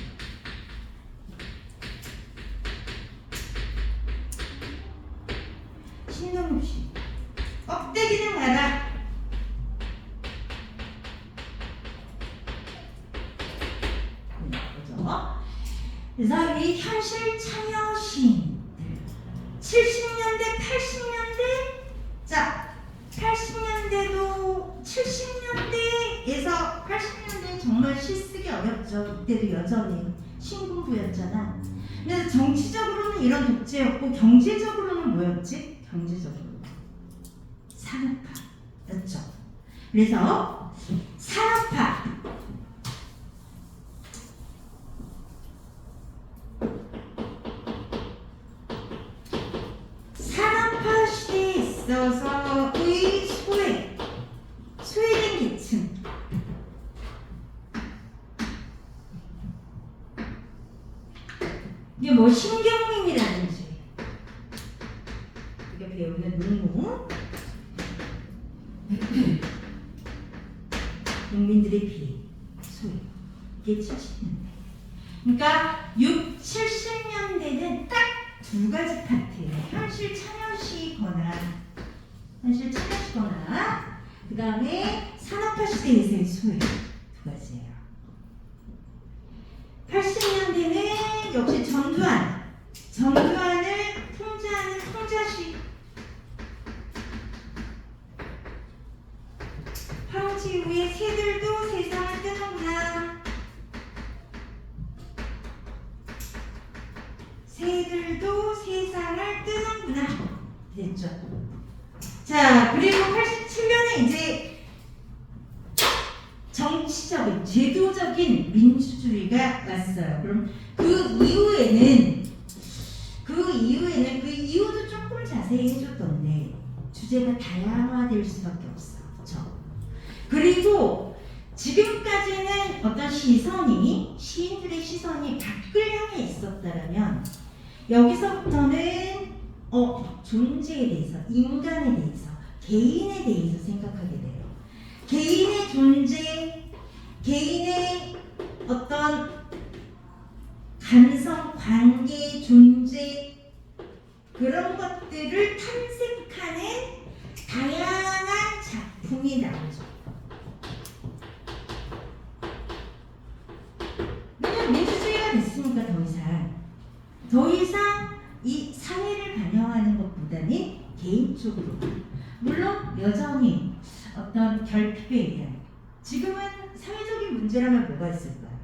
신동엽 시 껍데기는 가라. 그래서 이 현실 참여 시인들 70년대, 80년대, 자 80년대도 70년대에서 80년대 정말 시 쓰기 어렵죠. 이때도 여전히 신군부였잖아. 그래서 정치적으로는 이런 독재였고 경제적으로는 뭐였지? 경제적으로 산업화였죠. 그래서 산업화 시대에 있어서의 소외된 계층, 이게 뭐 신경민이라든지 우리가 배우는 농무, 농민들의 피해, 소외, 이게 70년대. 그러니까 6, 70년대는 딱 두 가지 파트예요. 현실 참여시거나 그 다음에 산업화 시대에서의 소외, 두 가지예요. 80년대는 역시 전두환을 풍자하는 풍자시, 황치 이후에 새들도 세상을 뜨는구나, 새들도 세상을 뜨는구나 됐죠. 자, 그리고 87년에 이제 정치적인 제도적인 민주주의가 왔어요. 그럼 그 이후에는 그 이유도 조금 자세히 해줬던데 주제가 다양화될 수밖에 없어. 그렇죠? 그리고 지금까지는 어떤 시인들의 시선이 밖을 향해 있었다면 여기서부터는 존재에 대해서, 인간에 대해서, 개인에 대해서 생각하게 돼요. 개인의 존재, 개인의 어떤 감성, 관계, 존재, 그런 것들을 탐색하는 다양한 작품이 나오죠. 왜냐면 민주주의가 됐으니까 더 이상 이 사회를 반영하는 것보다는 개인적으로, 물론 여전히 어떤 결핍에 대한, 지금은 사회적인 문제라면 뭐가 있을까요?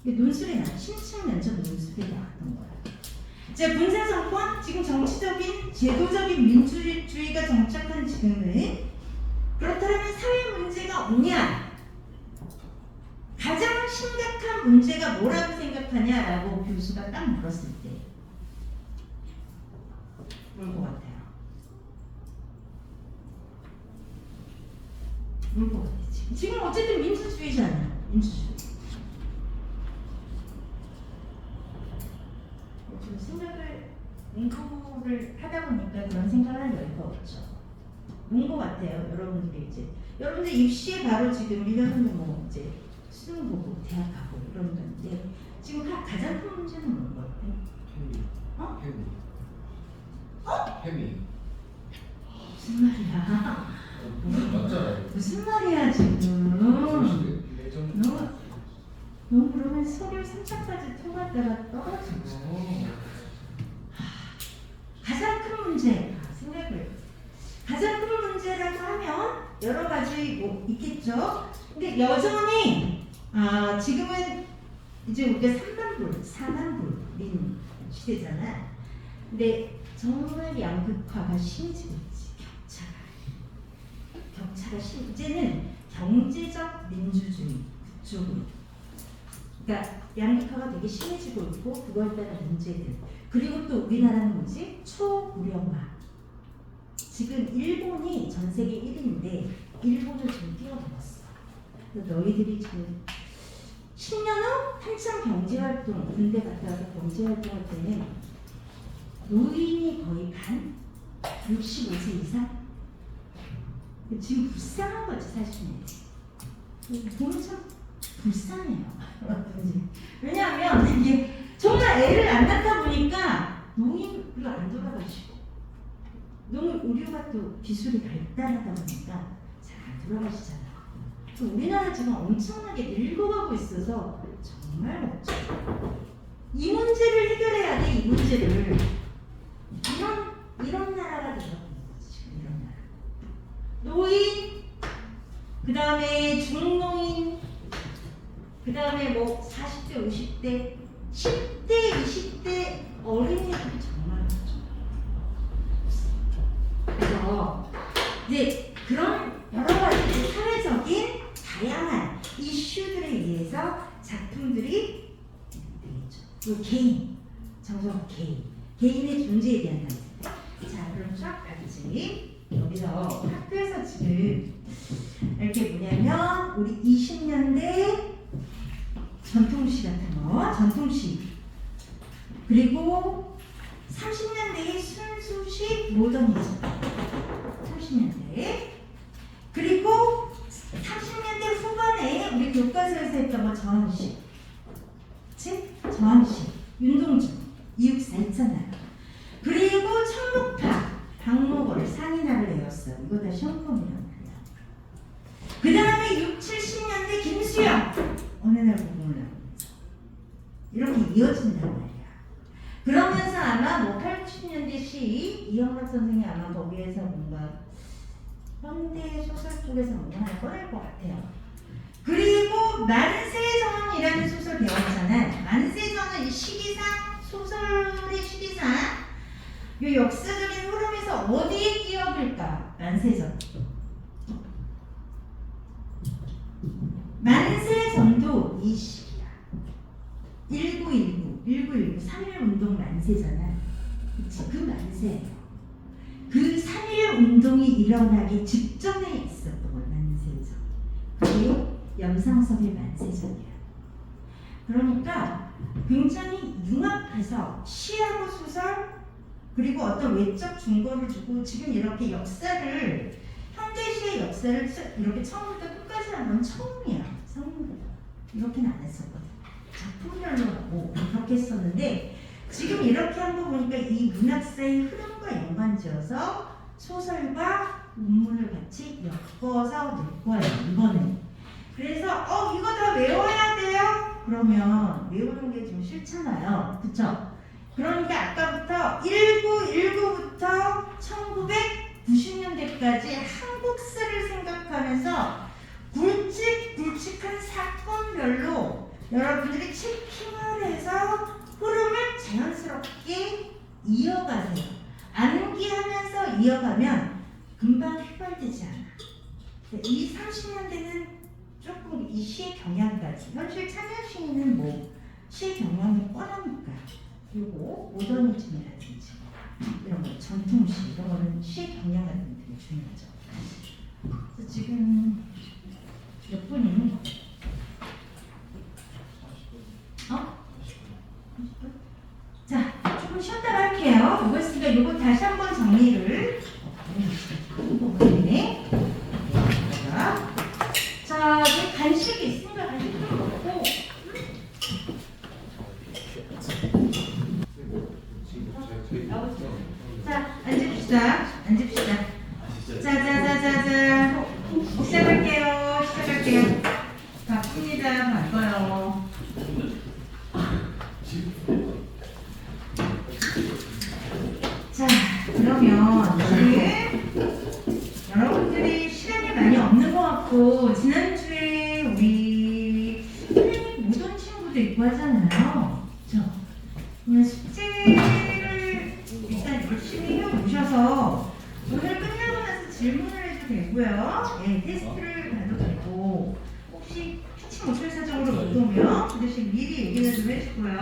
논술에 신층 면접 논술에 나왔던 거야. 자, 군사정권, 지금 정치적인 제도적인 민주주의가 정착한 지금은, 그렇다면 사회 문제가 없냐? 가장 심각한 문제가 뭐라고 생각하냐라고 교수가 딱 물었을 때 뭘 것 같아요? 뭘 것 같아? 지금 어쨌든 민주주의잖아. 민주주의. 좀 공부를 하다 보니까 그런 생각을 할 여유가 없죠. 뭔 것 같아요, 여러분들이 이제. 여러분들 입시에 바로 지금 1년은 뭐 이제 수능 보고 대학 가고 이런 건데, 지금 가장 큰 문제는 뭔 것 같아요? 혜미. 무슨 말이야? 맞잖아요. 무슨 말이야 지금? 너 그러면 서류 3차까지 통과했다가 떨어지고. 가장 큰 문제 가장 큰 문제라고 하면 여러 가지 뭐 있겠죠. 근데 여전히 지금은 이제 우리가 3만불, 4만불인 시대잖아. 근데 정말 양극화가 심해지고 있지. 격차가 이제는 경제적 민주주의 그쪽으로 그러니까 양극화가 되게 심해지고 있고 그거에 따른 문제들. 그리고 또 우리나라는 뭐지? 초고령화. 지금 일본이 전 세계 1위인데 일본을 지금 뛰어넘었어. 그래서 너희들이 지금 10년 후 한참 경제활동, 군대 갔다 와서 경제활동할 때는 노인이 거의 반? 65세 이상? 지금 불쌍한 거지 사실은. 보면 참 불쌍해요. 왜냐하면 이게 정말 애를 안 낳다 보니까 노인으로 안 돌아가시고 너무 의료가 또 기술이 발달하다 보니까 잘 안 돌아가시잖아. 우리나라 지금 엄청나게 늙어가고 있어서 정말 없죠. 이 문제를 해결해야 돼. 이 문제를 이런 나라가 되어가는 거지 지금. 이런 나라. 노인, 그 다음에 중노인, 그 다음에 뭐 40대, 50대, 10대, 20대 어린이들이 정말 많죠. 그래서 이제 그런 여러 가지 사회적인 다양한 이슈들에 의해서 작품들이 되겠죠. 그리고 개인, 정성 개인의 존재에 대한 말씀. 자, 그럼 쫙 가지. 여기서 학교에서 지금 이렇게 뭐냐면 우리 20년대 전통시 같은 거, 전통시, 그리고 30년대의 순수시 모더니즘, 30년대, 그리고 30년대 후반에 우리 교과서에서 했던 거 저항시, 그치? 저항시, 윤동주, 이육사 있잖아요. 그리고 천목파, 박목월, 상인화를 외웠어요. 이거 다 시험범이란 말이야. 그 다음에 6, 70년대 김수영, 어느 날 보면 이렇게 이어진단 말이야. 그러면서 아마 뭐 8, 90년대 시 이영락 선생이 아마 거기에서 뭔가 현대 소설 쪽에서 뭔가 하나 꺼낼 것 같아요. 그리고 만세전이라는 소설 배웠잖아요. 만세전은 이 시기상, 소설의 시기상, 이 역사적인 흐름에서 어디에 끼어들까? 만세전. 만세전도 이 시기야. 1919, 3.1운동 만세잖아. 그치? 그 만세예요. 그 3.1 운동이 일어나기 직전에 있었던 걸 만세전. 그게 염상섭의 만세전이야. 그러니까 굉장히 융합해서 시하고 소설 그리고 어떤 외적 증거를 주고 지금 이렇게 역사를 현대시의 역사를 이렇게 처음부터 끝까지 한 건 처음이야. 이렇게는 안 했었거든. 작품별로 하고 그렇게 했었는데 지금 이렇게 한 거 보니까 이 문학사의 흐름과 연관지어서 소설과 문문을 같이 엮어서 낼 거예요. 이거는. 그래서 이거 다 외워야 돼요? 그러면 외우는 게 좀 싫잖아요. 그쵸? 그러니까 아까부터 1919부터 1990년대까지 한국사를 생각하면서 굵직굵직한 사건별로 여러분들이 체킹을 해서 흐름을 자연스럽게 이어가세요. 암기하면서 이어가면 금방 휘발되지 않아. 이 30년대는 조금 이 시의 경향까지, 현실 참여시는 뭐 시의 경향이 뻔하니까. 그리고 모더니즘이라든지 이런 거, 전통시 이런 거는 시의 경향 같은 게 되게 중요하죠. 그래서 지금 몇 분이? 자, 조금 쉬었다가 할게요. 이거 있으니까 이거 다시 한번 정리를. 네. 자, 간식이 있으니까 간식 좀 먹고. 자, 앉읍시다. 자자자자자. 시작할게요. 바쁩니다. 바빠요. 자, 그러면 지금 여러분들이 시간이 많이 없는 것 같고 지난주에 우리 선생님 못 온 친구도 있고 하잖아요. 그렇죠? 오늘 숙제를 일단 열심히 해오셔서 오늘 끝나고 나서 질문을 해도 되고요. 네, 테스트를 봐도 되고 혹시 혹시 못할 사정으로 못 오면 그 대신 미리 얘기를 좀 해주고요.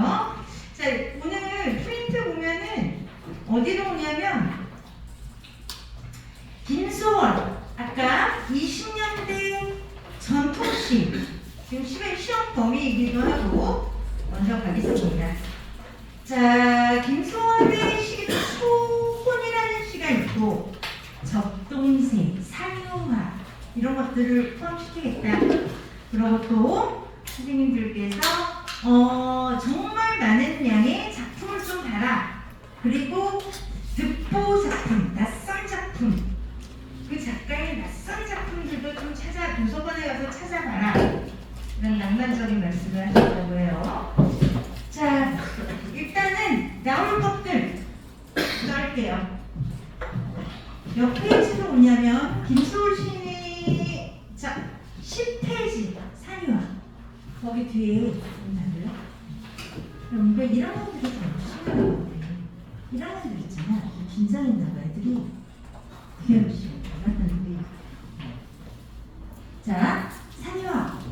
자, 오늘 프린트 보면은 어디로 오냐면 김소월 아까 20년대 전통시 지금 시험 범위이기도 하고 먼저 가겠습니다. 자, 김소월의 시 초혼이라는 시가 있고 접동세, 상용화 이런 것들을 포함시키겠다. 그리고 또 선생님들께서 정말 많은 양의 작품을 좀 봐라. 그리고 득보 작품, 낯선 작품, 그 작가의 낯선 작품들도 좀 도서관에 가서 찾아봐라. 이런 낭만적인 말씀을 하셨다고 해요. 자, 일단은 나올 것들 할게요. 몇 페이지로 오냐면 김소월 시인의 10페이지 산유화 거기 뒤에 있나요? 그러니까 1학년들이 좀 심한 것 같아. 1학년들 있잖아. 긴장했나 봐 애들이. 되게 열심히 나갔는데. 자, 산유화.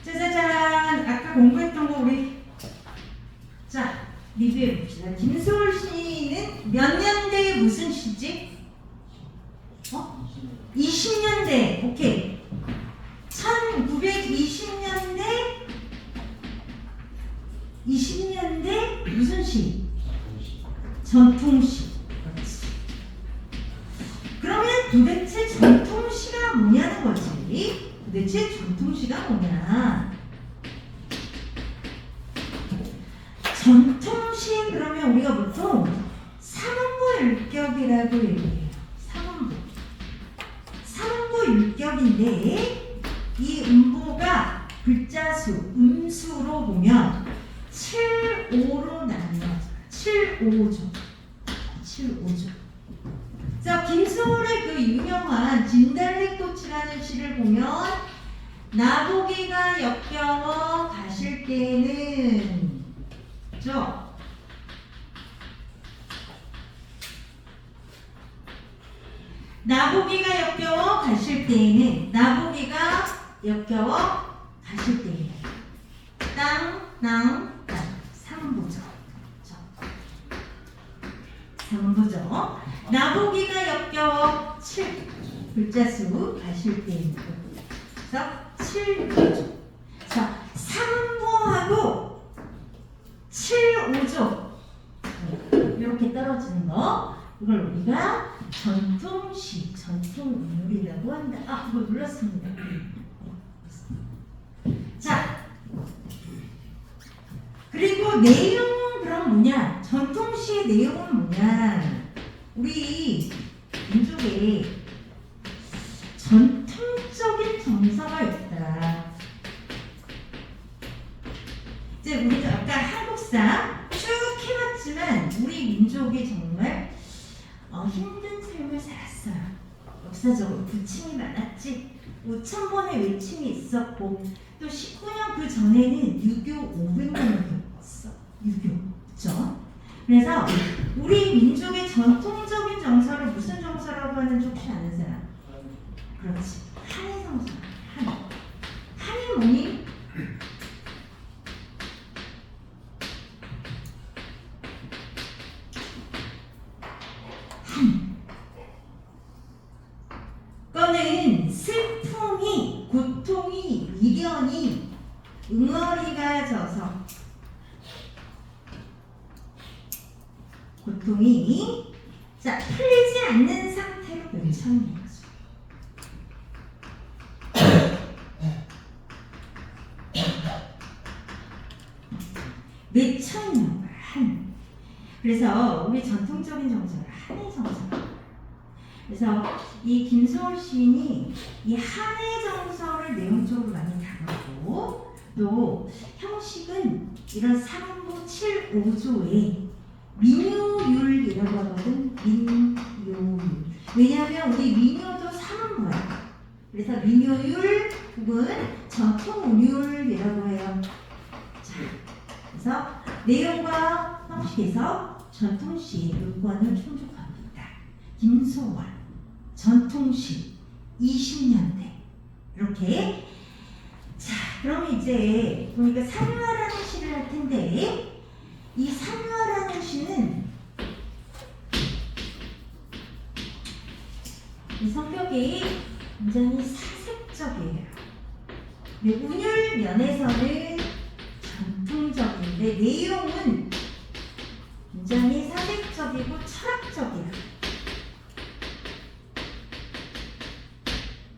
짜자잔, 아까 공부했던 거 우리 자 리뷰해 봅시다. 김소월 시인은 몇 년대에 무슨 시지? 20년대. 오케이. 1920년대 20년대 무슨 시? 전통시. 그렇지. 그러면 도대체 전통시가 뭐냐는 거지. 도대체 전통시가 뭐냐? 전통시 그러면 우리가 보통 삼음부 율격이라고 얘기해요. 삼음부 율격인데 이 음보가 글자수, 음수로 보면 7, 5로 나뉘어져요. 7, 5조. 7, 5조. 자, 김소월의 그 유명한 진달래꽃이라는 시를 보면 나보기가 역겨워 가실 때는 그죠? 나보기가 역겨워 가실 때에는 나보기가 역겨워 가실 때에는 땅 3부죠. 3부죠. 나보기가 역겨워 7 글자수 가실 때에는 그래서 7부죠. 자, 3부하고 7, 5조 이렇게 떨어지는 거 이걸 우리가 전통시, 전통운율이라고 한다. 아, 그거 눌렀습니다. 자, 그리고 내용은 그럼 뭐냐? 전통시의 내용은 뭐냐? 우리 민족에 전통적인 정서가 있다. 이제 우리도 아까 한국사 쭉 해봤지만 우리 민족이 정말 힘든 삶을 살았어요. 역사적으로 부침이 많았지. 5,000번의 외침이 있었고 또 19년 그 전에는 유교 500년을 겪었어. 유교, 그렇죠? 그래서 우리 민족의 전통적인 정서를 무슨 정서라고 하는지 혹시 아는 사람? 그렇지, 한의 정서. 한이 뭐니? 거는 슬픔이, 고통이, 미련이 응어리가 져서 고통이 풀리지 않는 상태로 맺혀있는 거죠. 맺혀있는 거야, 한. 그래서 우리 전통적인 정서를 한의 정서. 그래서 이 김소월 시인이 이 한의 정서를 내용적으로 많이 다뤘고 또 형식은 이런 3부 7, 5조의 민요율이라고 하거든. 민요율. 왜냐하면 우리 민요도 3음부야. 그래서 민요율 혹은 전통운율이라고 해요. 자, 그래서 내용과 형식에서 전통시의 요건을 충족합니다. 김소월, 전통시, 20년대 이렇게. 자, 그럼 이제 보니까 산유화라는 시를 할 텐데, 이 산유화라는 시는 이 성격이 굉장히 사색적이에요. 운율 면에서는 전통적인데 내용은 굉장히 사색적이고 철학적이에요.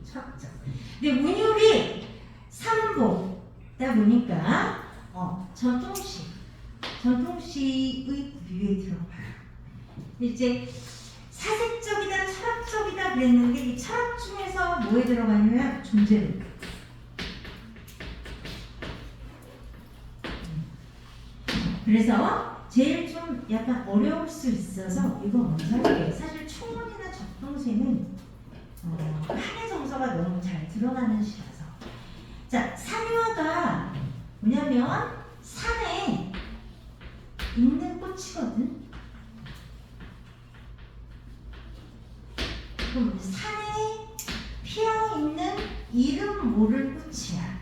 철학적. 근데 운율이 삼보다 보니까 전통시의 부류에 들어가요. 이제 사색적이다, 철학적이다 그랬는데 이 철학 중에서 뭐에 들어가냐면 존재론. 그래서 제일 좀 약간 어려울 수 있어서 이거 먼저 할게요. 사실 충문이나 적동시는 한의 정서가 너무 잘 드러나는 시라서. 자, 산유화가 뭐냐면 산에 있는 꽃이거든. 그럼 산에 피어있는 이름 모를 꽃이야.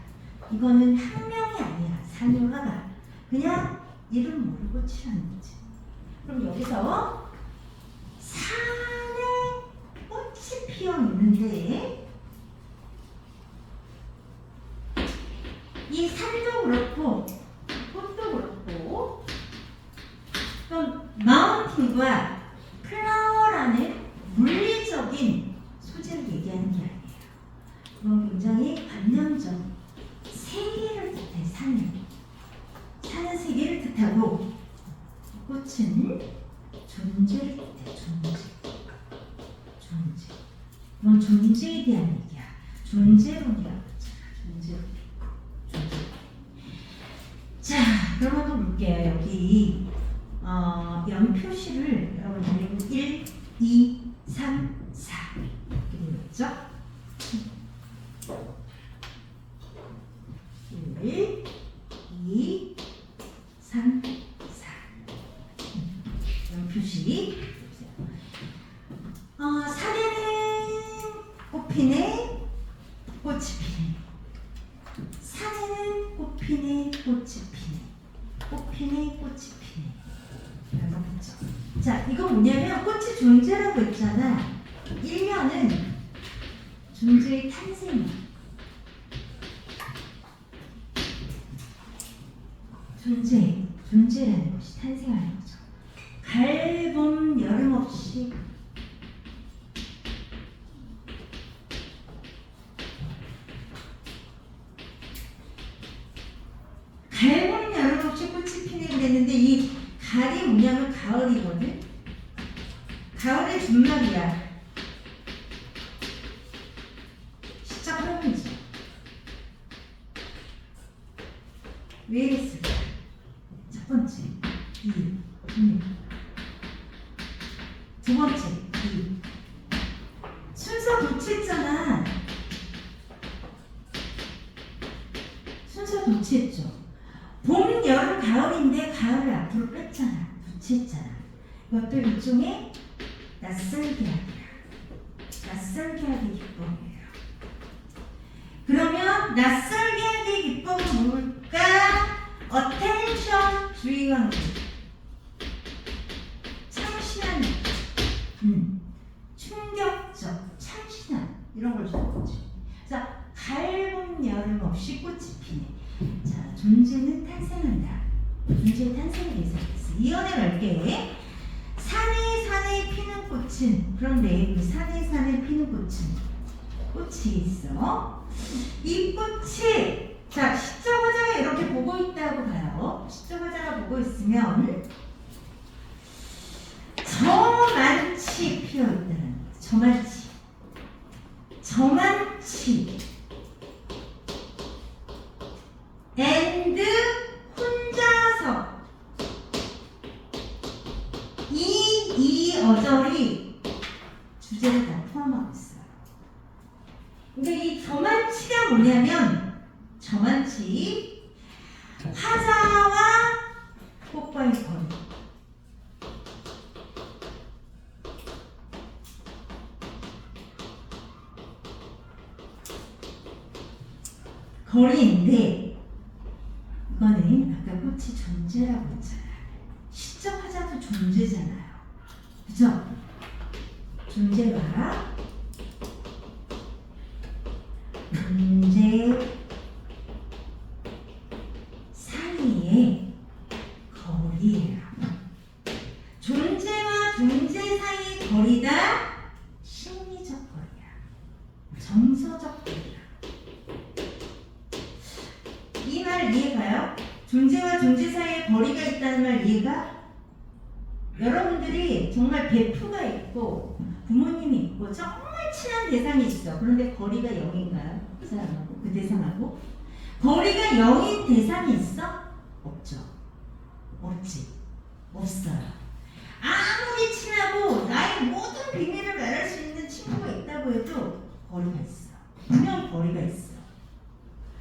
이거는 학명이 아니야. 산유화가 그냥 이름 모를 꽃이라는 거지. 그럼 여기서 산에 꽃이 피어있는데 이 산도 그렇고 꽃도 그렇고, 그럼 마운틴과 플라워라는 물리적인 소재를 얘기하는 게 아니에요. 이건 굉장히 관념적 세계를 뜻해. 산은 세계를 뜻하고 꽃은 존재를 뜻해. 존재. 이건 존재에 대한 얘기야. 존재론이라고 했잖아. 존재론. 자, 그럼 한번 볼게요. 여기 연표시를 여러분들이 1, 2, 3, 4 이렇게 되었죠? 1, 2, 3, 4 연표시. 산에는 꽃피네, 꽃이 피네. 산에는 꽃피네, 꽃이 피네. 꽃피네, 꽃이 피네. 알겠죠? 자, 이거 뭐냐면 꽃이 존재라고 했잖아. 1년은 존재의 탄생이야. 존재라는 것이 탄생하는 거죠. 가을, 봄, 여름 없이 가을, 봄, 여름 없이 꽃이 피네 그랬는데 이 가을이 뭐냐면 가을이거든. 가을의 준말이야. 시작 흐름이죠. 왜 이랬을까? 첫 번째, 이유. 두 번째, 이유. 순서 교체했잖아. 순서 교체했죠. 봄, 여름, 가을인데 가을을 앞으로 뺐잖아. 교체했잖아. 이것도 일종의 낯설게하기야. 낯설게하기 기법이에요. 그러면 낯설게하기 기법은 뭘까? attention, 주의하는 거. 참신한, 충격적, 참신한 이런 걸 주는 거지. 자, 가을, 봄, 여름 없이 꽃이 피네. 자, 존재는 탄생한다. 존재의 탄생에 대해서 알겠어. 이연에 갈게. 산에 피는 꽃은, 그런데 이 산에 피는 꽃이 있어. 이 꽃이, 자, 시적 화자가 이렇게 보고 있다고 봐요. 시적 화자가 보고 있으면 저만치 피어 있다는 거예요. 저만치. and 혼자서. 이 어절이 주제를 다 포함하고 있어요. 근데 이 저만치가 뭐냐면, 저만치 화자와 그것과의 거리. 거리인데 이거는 아까 꽃이 존재라고 했잖아요. 시적 화자도 존재잖아요. 그죠? 존재와 존재 사이의 거리예요. 존재와 존재 사이의 거리다 심리적 거리야. 정서적 거리야. 이 말 이해가요? 존재와 존재 사이에 거리가 있다는 말 이해가? 여러분들이 정말 베프가 있고 부모님이 있고 정말 친한 대상이 있어. 그런데 거리가 0인가요? 그 사람하고 그 대상하고? 거리가 0인 대상이 있어? 없죠. 없지. 없어요. 아무리 친하고 나의 모든 비밀을 말할 수 있는 친구가 있다고 해도 거리가 있어. 분명 거리가 있어.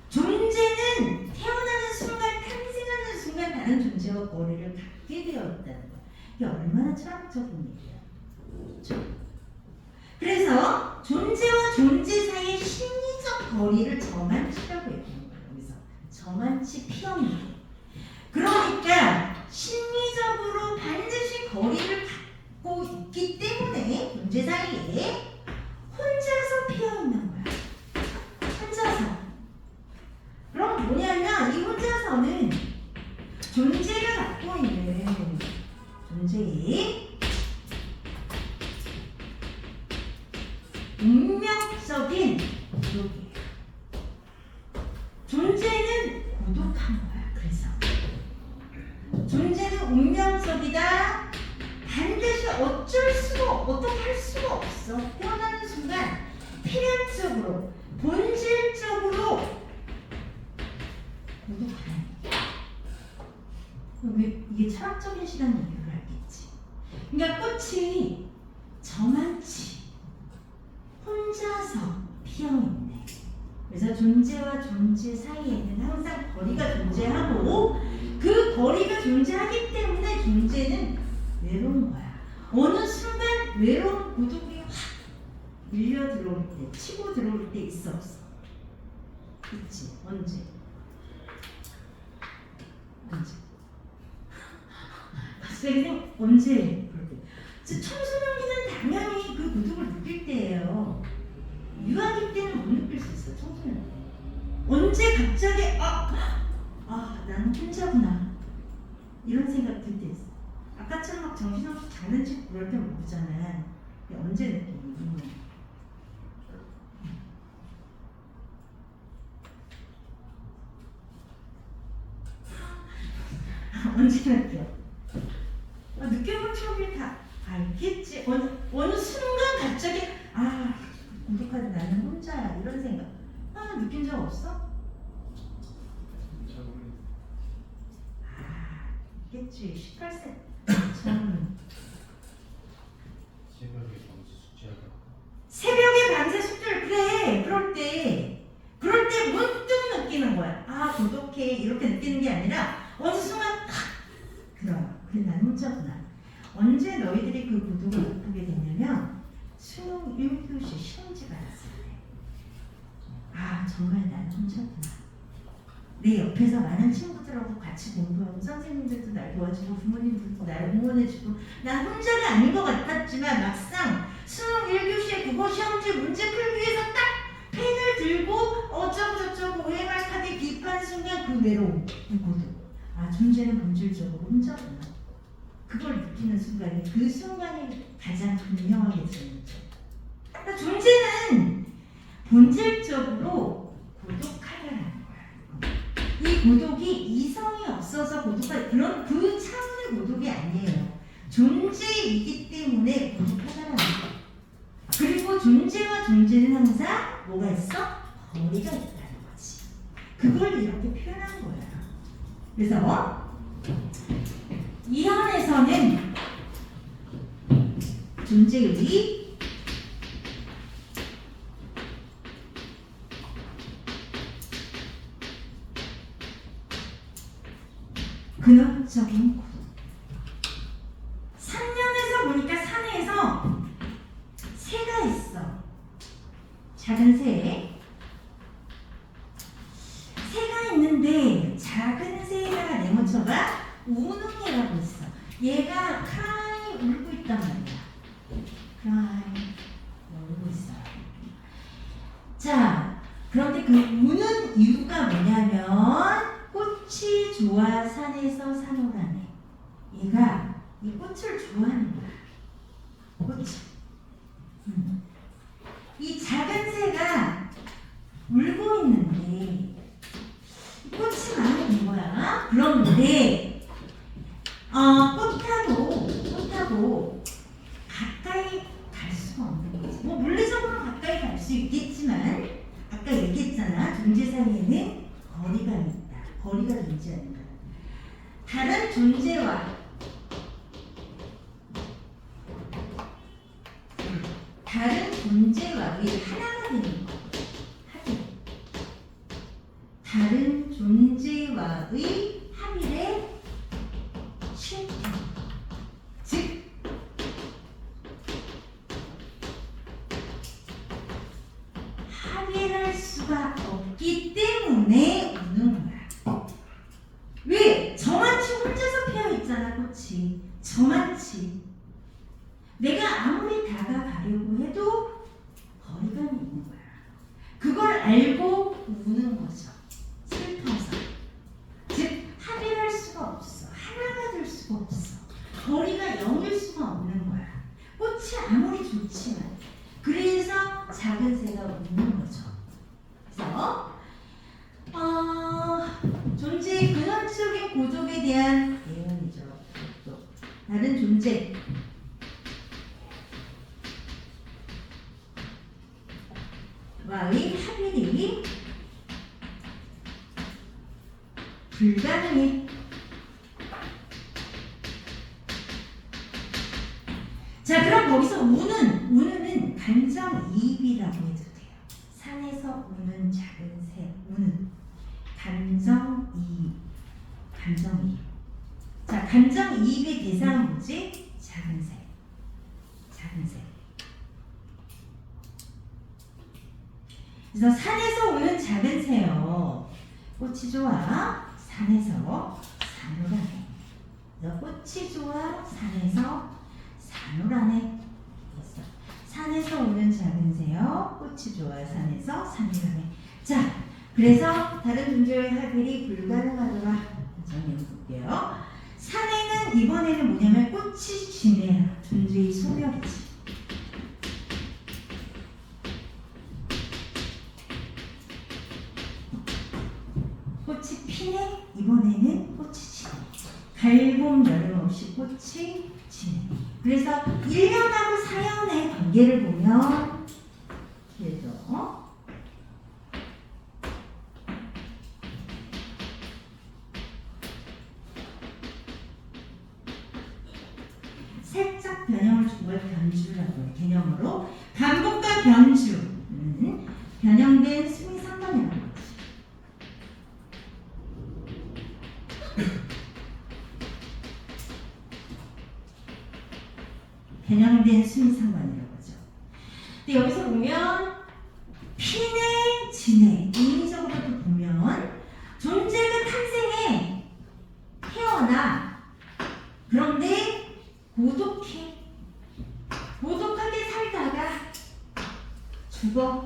존재는 태어나는 순간, 탄생하는 순간 다른 존재와 거리를 갖게 되어 있다는 거야. 이게 얼마나 철학적인 얘기야. 그렇죠? 그래서 존재와 존재 사이의 심리적 거리를 저만치라고 얘기하는 거예요. 여기서 저만치 피어있는. 그러니까 심리적으로 반드시 거리를 갖고 있기 때문에 존재 사이에 혼자서 피어있는 거야. 혼자서. 그럼 뭐냐면 이 혼자서는 존재를 갖고 있는 존재의 운명적인 고독이에요. 존재는 고독한 거야. 그래서 존재는 운명적이다. 반드시 어떻게 할 수가 없어. 태어나는 순간 필연적으로 본질적으로 고독하다. 이게 철학적인 시간 이유를 알겠지. 그러니까 꽃이 저만치 혼자서 피어있네. 그래서 존재와 존재 사이에는 항상 거리가 존재하고 그 거리가 존재하기 때문에 존재는 외로운 거야. 어느 순간 외로운 고독이 확 밀려 들어올 때, 치고 들어올 때 있어 없어? 있지. 언제? 갑자기 언제? 그럴 때. 청소년기는 당연히 그 고독을 느낄 때예요. 유아기 때는 못 느낄 수 있어. 청소년 때. 언제 갑자기 나는 혼자구나 이런 생각 들 때 있어. 아까처럼 막 정신없이 장난치고 그럴 때 모르잖아. 언제 느끼니? 언제 느껴? 느껴본 척이 다 알겠지. 어느 순간 갑자기 고독하다 나는 혼자야 이런 생각 느낀 적 없어? 있겠지. 18세 참. 새벽에 밤새 숙제를 그래. 그럴 때 문득 느끼는 거야. 고독해 이렇게 느끼는 게 아니라 어느 순간 그래 난 혼자구나. 언제 너희들이 그 고독을 느끼게 되냐면 수능 1교시 시험지가 났을 때 정말 난 혼자구나. 내 옆에서 많은 친구들하고 같이 공부하고 선생님들도 날 도와주고 부모님들도 나를 응원해주고 난 혼자가 아닌 것 같았지만 막상 수능 1교시에 국어 시험지 문제 풀기 위해서 딱 펜을 들고 어쩌고저쩌고 OMR 카드 기입하는 순간 그 외로움, 그 고독. 존재는 본질적으로 혼자구나. 그걸 느끼는 순간이 그 순간이 가장 분명하게 드는 거죠. 그러니까 존재는 본질적으로 고독하다라는 거야. 이 고독이 이성이 없어서 고독한 그런 그 차원의 고독이 아니에요. 존재이기 때문에 고독하다라는 거야. 그리고 존재와 존재는 항상 뭐가 있어? 거리가 있다는 거지. 그걸 이렇게 표현한 거야. 그래서 이 현에서는 존재의 근원적인 고독 작은 새. 새가 있는데 작은 새가 네모쳐가 우는 애라고 있어. 얘가 크라이 울고 있단 말이야. 크라이 울고 있어. 자, 그런데 그 우는 이유가 뭐냐면 꽃이 좋아 산에서 사노라네. 얘가 이 꽃을 좋아하는 거야. 꽃이. 이 작은 새가 울고 있는데 꽃이 많이 온 거야. 그런데 꽃하고 가까이 갈 수가 없는 거지. 뭐 물리적으로 가까이 갈 수 있겠지만 아까 얘기했잖아. 존재 사이에는 거리가 있다. 거리가 존재하는 거야. 다른 존재와 하나가 되는 거야. 다른 존재와의 합일의 실패. 즉 합일할 수가 없기 때문에 우는 거야. 왜? 저만치 혼자서 피어 있잖아, 꽃이. 저만치. 내가 아무리 다가가려고 해도 거리가 있는 거야. 그걸 알고 우는 거죠. 슬퍼서. 즉 합일할 수가 없어. 하나가 될 수가 없어. 거리가 0일 수가 없는 거야. 꽃이 아무리 좋지만. 그래서 작은 새가 우는 거죠. 그래서 존재의 근원적인 고독에 대한 예언이죠. 또 다른 존재. 와의 합일이 불가능해. 자, 그럼 거기서 우는 감정이입이라고 해도 돼요. 산에서 우는 작은 새, 우는 감정이입. 자, 감정이입의 대상은 뭐지? 작은 새. 그래서 산에서 오는 작은 새요. 꽃이 좋아 산에서 사노라네. 꽃이 좋아 산에서 사노라네. 산에서 오는 작은 새요. 꽃이 좋아 산에서 사노라네. 자, 그래서 다른 존재의 합일이 불가능하더라. 정해볼게요. 산에는 이번에는 뭐냐면 꽃이 지내야 존재의 소멸이지. 꽃이 피네. 이번에는 꽃이 지네. 갈봄 여름 없이 꽃이 지네. 그래서 1년하고 4년의 관계를 보면 그래서 살짝 변형을 준 걸 변주라고 해. 개념으로 반복과 변주. 변형된 수미 상관이라고 하지. 변형된 수미 상관이라고 하죠. 근데 여기서 보면 피네, 지네 의미적으로도 보면 존재가 탄생해 태어나. 그런데 고독해. 고독하게 살다가 죽어.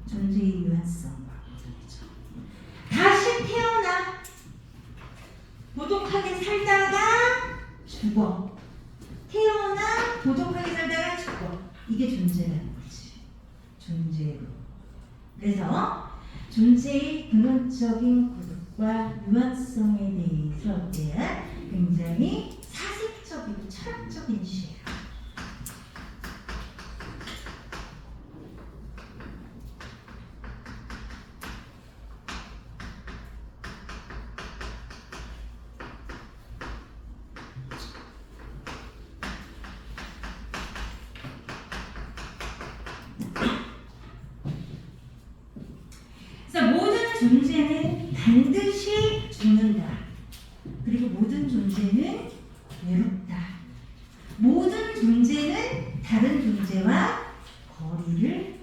존재의 유한성과 고독이죠. 다시 태어나. 고독하게 살다가 죽어. 태어나 고독하게 살다가 죽어. 이게 존재라는 거지. 존재로. 그래서 존재의 근원적인 고독과 유한성에 대한 굉장히 사색적이고 철학적인 시예요. 그래서 모든 존재는 반드시 죽는다. 그리고 모든 존재는 외롭다. 모든 존재는 다른 존재와 거리를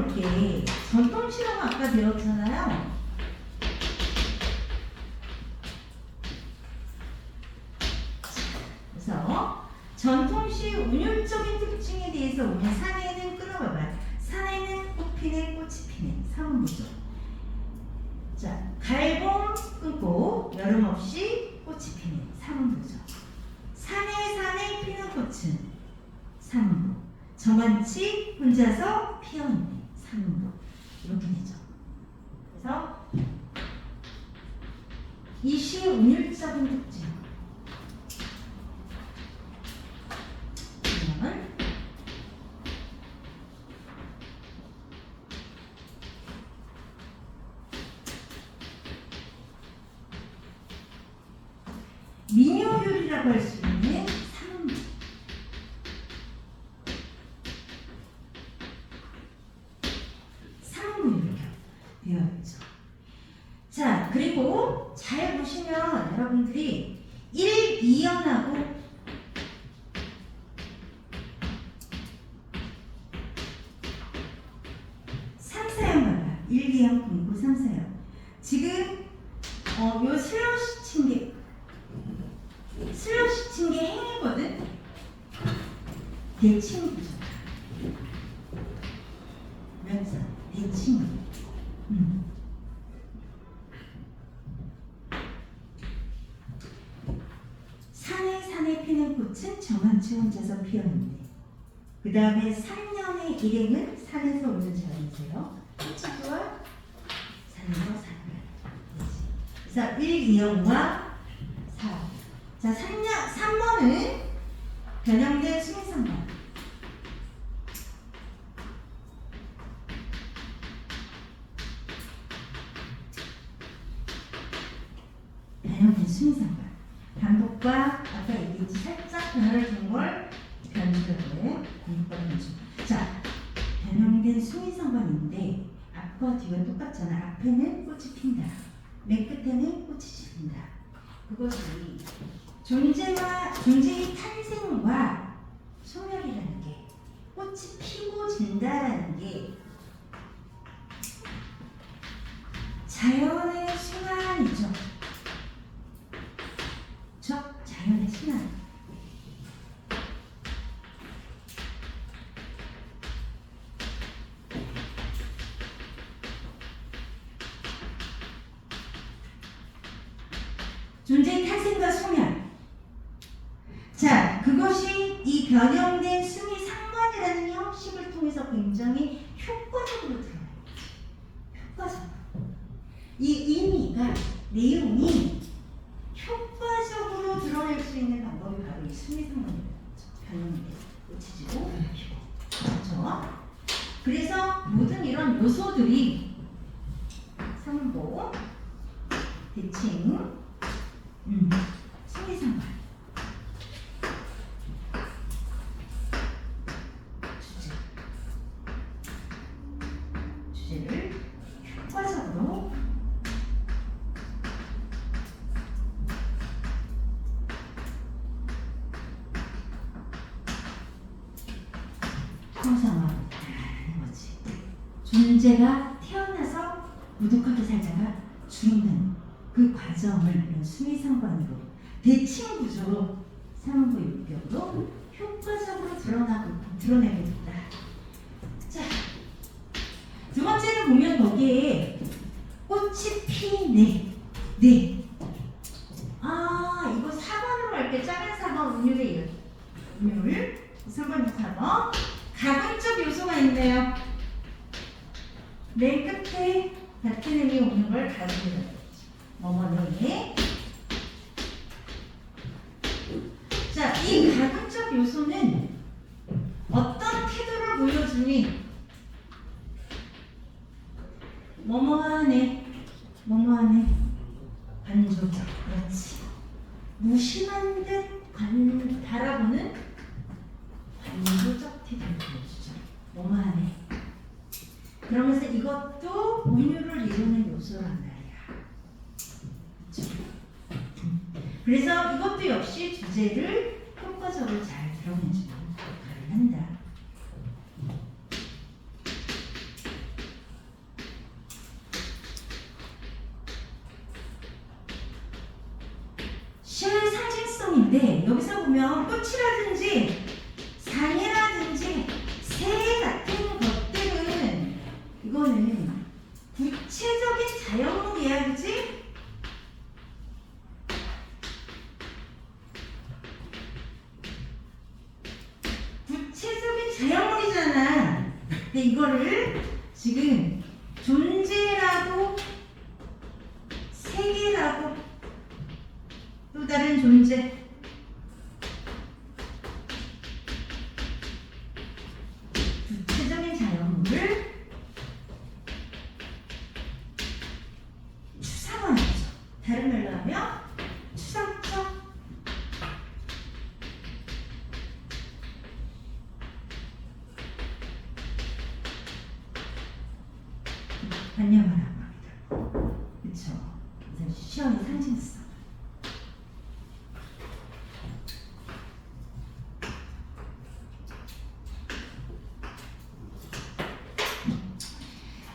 이렇게 전통시라고 아까 배웠잖아요. 그래서 전통시 운율적인 특징에 대해서 보면 산에는 끊어봐봐요. 산에는 꽃 피네, 꽃이 피네. 3번 보죠. 자, 갈봉 끊고 여름 없이 꽃이 피네. 3번 보죠. 산에 피는 꽃은 3번. 저만치 혼자서 피어있네. 3번. 이렇게 되죠. 그래서 이 시의 운율적인 특징. 민요율이라고 할 수 있는 3번. 이렇게 되어 있죠. 자, 그리고 잘 보시면 여러분들이 1, 2연하고 3, 4연 봐봐요. 1, 2연 끊고 3, 4연. 지금 요 슬러시 친 게 행이거든. 대칭구죠. 명사 대칭구. 산에 피는 꽃은 저만치 혼자서 피었는데, 그 다음에 3년의 일행은 산에서 오는 자이세요. 친구와 산에서 사는. 그래서 1, 2형과 4. 자, 3번은 변형된 수미상관. 변형된 수미상관. 반복과 아까 얘기했지 살짝 변화를 준 걸 변주라고 해. 반복과 변주. 자, 변형된 수미상관인데 앞과 뒤가 똑같잖아. 앞에는 꽃이 핀다. 맨 끝에는 꽃이 진다. 그것이 존재의 탄생과 소멸이라는 게, 꽃이 피고 진다라는 게 자연의 순환이죠. 자연의 순환. 존재의 탄생과 소멸. 자, 그것이 이 변형된 수미상관이라는 형식을 통해서 굉장히 효과적으로 드러나요. 효과적으로. 이 의미가, 내용이 효과적으로 드러낼 수 있는 방법이 바로 이 수미상관이에요. 변형된 꽃이지고 피고. 그렇죠? 그래서 모든 이런 요소들이 상보, 대칭, 수미상관, 주제를 효과적으로 형상화하는 거지. 존재가 태어나서 무독하게 살다가 죽는 그 과정을 이런 수미상관으로 대칭 구조로 상부 육격으로 효과적으로 드러내고 있다. 자, 두 번째는 보면 거기에 꽃이 피네. 네. 아, 이거 4번으로 갈게. 작은 4번 운율이에요. 운율. 3번, 4번. 가군적 요소가 있네요. 맨 끝에 같은 의미 오는 걸 가군이라고 하죠. 뭐뭐네. 자, 이 가군적 요소는 어떤 태도를 보여주니? 뭐뭐하네. 관조적. 그렇지. 무심한 듯 바라보는 관조적 태도를 보여주죠. 뭐뭐하네. 그러면서 이것도 운율을 이루는 요소란 말이야. 그렇죠? 그래서 이것도 역시 주제를 효과적으로 잘 드러내주는 역할을 한다. 있는데 여기서 보면 꽃이라든지 산이라든지 새 같은 것들은 이거는 구체적인 자연물이야, 그치? 구체적인 자연물이잖아. 근데 이거를 지금 존재라고, 세계라고, 또 다른 존재, 구체적인 자연물을 추상화하죠. 다른 말로 하면 추상적 관념하라고 합니다. 그쵸? 그래서 시험의 상징성.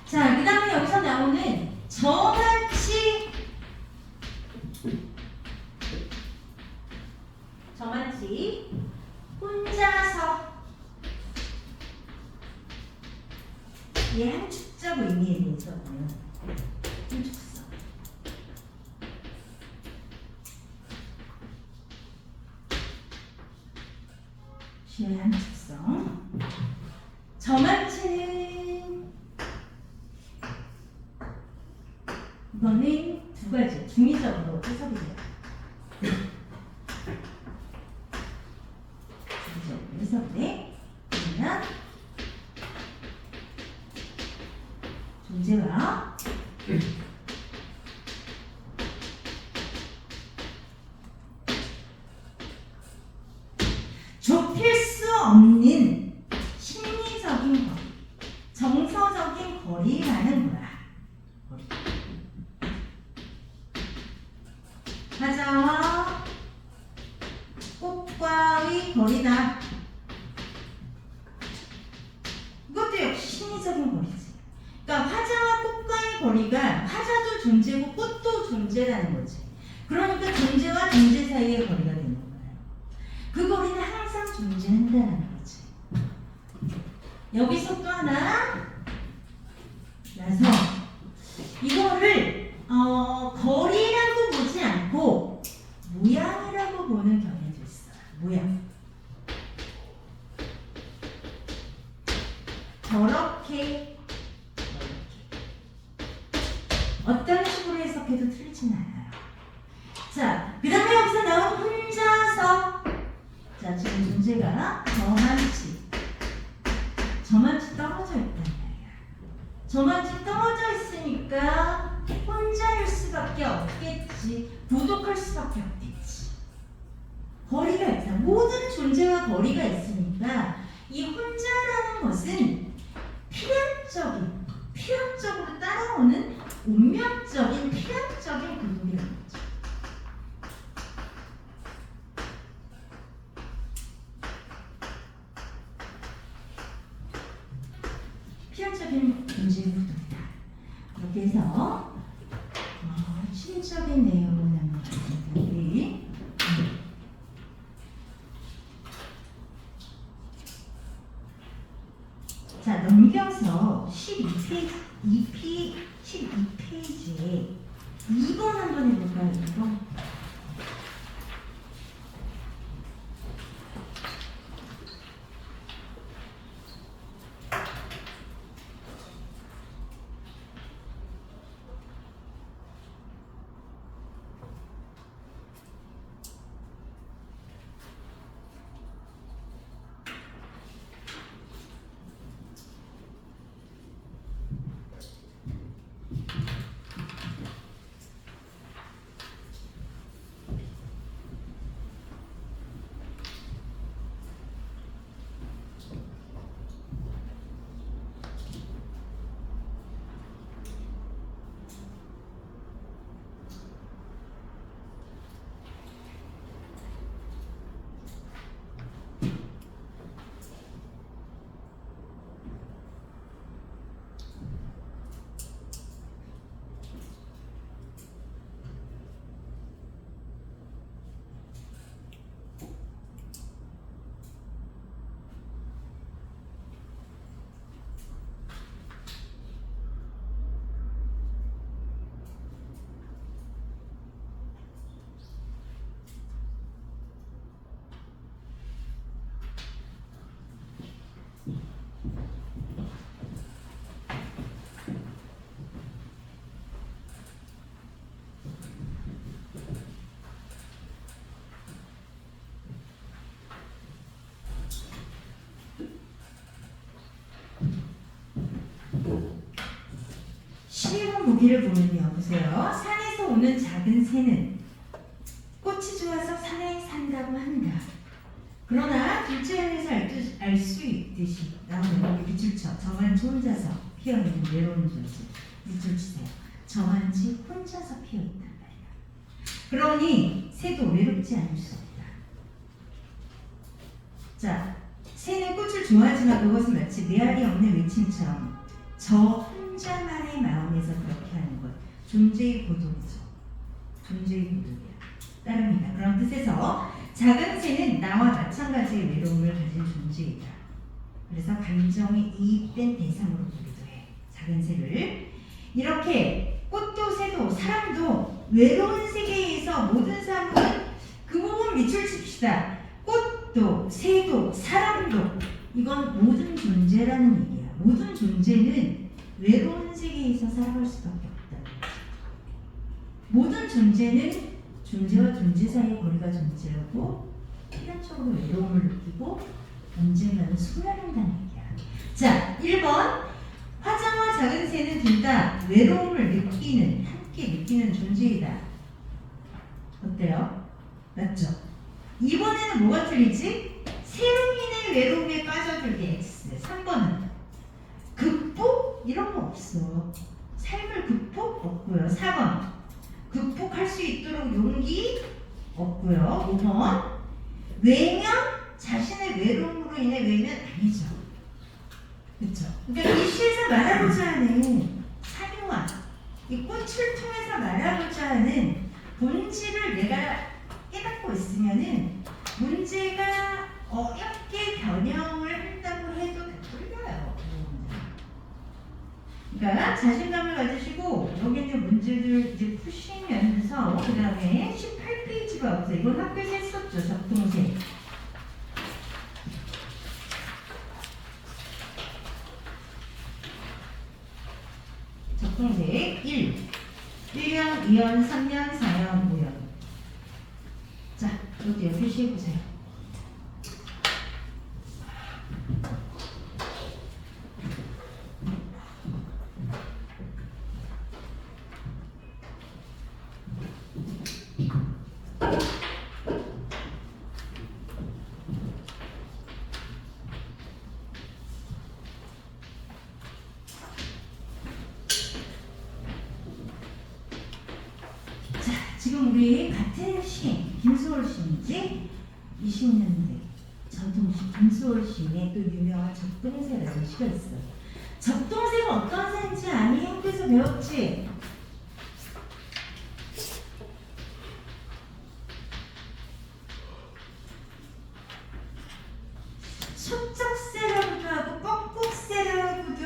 자, 그 다음에 여기서 나오는 저만치 혼자서 이 함축적 의미에 대해서는 함축성 시의 함축성 저만치는 이거는 두 가지 중의적으로 해석이 돼요. 중의적으로 해석돼. 그러면 존재와 좁힐 수 없는 심리적인 거리, 정서적인 거리라는 거야. 화자와 꽃과의 거리다. 이것도 역시 심리적인 거리지. 그러니까 화자와 꽃과의 거리가 화자도 존재고 꽃도 존재라는 거지. 그러니까 존재와 존재 사이의 거리가 되는 거예요. 그 거리는 항상 존재한다는 거지. 여기서 또 하나 나서 이거를 거리라고 보지 않고 모양이라고 보는 경향도 있어요. 모양. 저렇게 어떤 식으로 해석해도 틀리진 않아요. 자, 그 다음에 여기서 나온 혼자서. 자, 지금 존재가 저만치 떨어져 있단 말이야. 저만치 떨어져 있으니까 혼자일 수밖에 없겠지. 부족할 수밖에 없겠지. 거리가 있다. 모든 존재와 거리가 있으니까 이 혼자라는 것은 필연적으로 따라오는 운명적인 필연적인 구동이라는 거죠. 필연적인 존재의 구동이다. 이렇게 해서 심적인 내용을 나누겠습니다. 우리 자, 넘겨서 12페이지에 2번 한번 해볼까요? 2번. 보기를 보면요. 보세요. 산에서 오는 작은 새는 꽃이 좋아서 산에 산다고 한다. 그러나 둘째 안에서 알 수 있듯이 나오는 여기 밑줄 쳐. 저만치 혼자서 피어있는 외로운 존재. 밑줄 치세요. 저만치 혼자서 피어있단 말이야. 그러니 새도 외롭지 않을 수 없다. 자, 새는 꽃을 좋아하지만 그것은 마치 메아리 없는 외침처럼 저 혼자만의 마음에서 그렇게 하는 것. 존재의 고독이죠. 존재의 고독이야. 따릅니다. 그런 뜻에서 작은 새는 나와 마찬가지의 외로움을 가진 존재이다. 그래서 감정에 이입된 대상으로 보기도 해. 작은 새를. 이렇게 꽃도 새도 사람도 외로운 세계에서 모든 사람은 그 부분 밑줄 칩시다. 꽃도 새도 사람도 이건 모든 존재라는 얘기야. 모든 존재는 외로운 세계에서 살아갈 수밖에 없다는 거지. 모든 존재는 존재와 존재 사이의 거리가 존재하고 필연적으로 외로움을 느끼고 언젠가는 소멸한다는 얘기야. 자, 1번 화장과 작은 새는 둘 다 외로움을 느끼는, 함께 느끼는 존재이다. 어때요? 맞죠? 2번에는 뭐가 틀리지? 새로 인해 외로움에 빠져들기 X. 3번은 극복? 이런 거 없어. 삶을 극복? 없고요. 4번 극복할 수 있도록 용기? 없고요. 5번 외면? 자신의 외로움으로 인해 외면 아니죠. 그렇죠? 그러니까 이 시에서 말하고자 하는 사유와 이 꽃을 통해서 말하고자 하는 본질을 내가 깨닫고 있으면은 문제가 어렵게 변형을 한다고 해도 뚫려요. 그러니까 자신감을 가지시고 여기 있는 문제들 이제 푸시면서 그 다음에 18페이지로 와보세요. 이건 학교에서 했었죠. 적동색. 적동색 1. 1년, 2년, 3년, 4년, 5년. 자, 여기요. 표시해보세요. 지금 우리 같은 시, 김수월 시인지 20년대 전통시 김수월 시인의 또 유명한 적동새라는 시가 있어요. 적동새가 어떤 새인지 아니? 학교에서 배웠지? 소쩍새라고도 하고 뻐꾹새라고도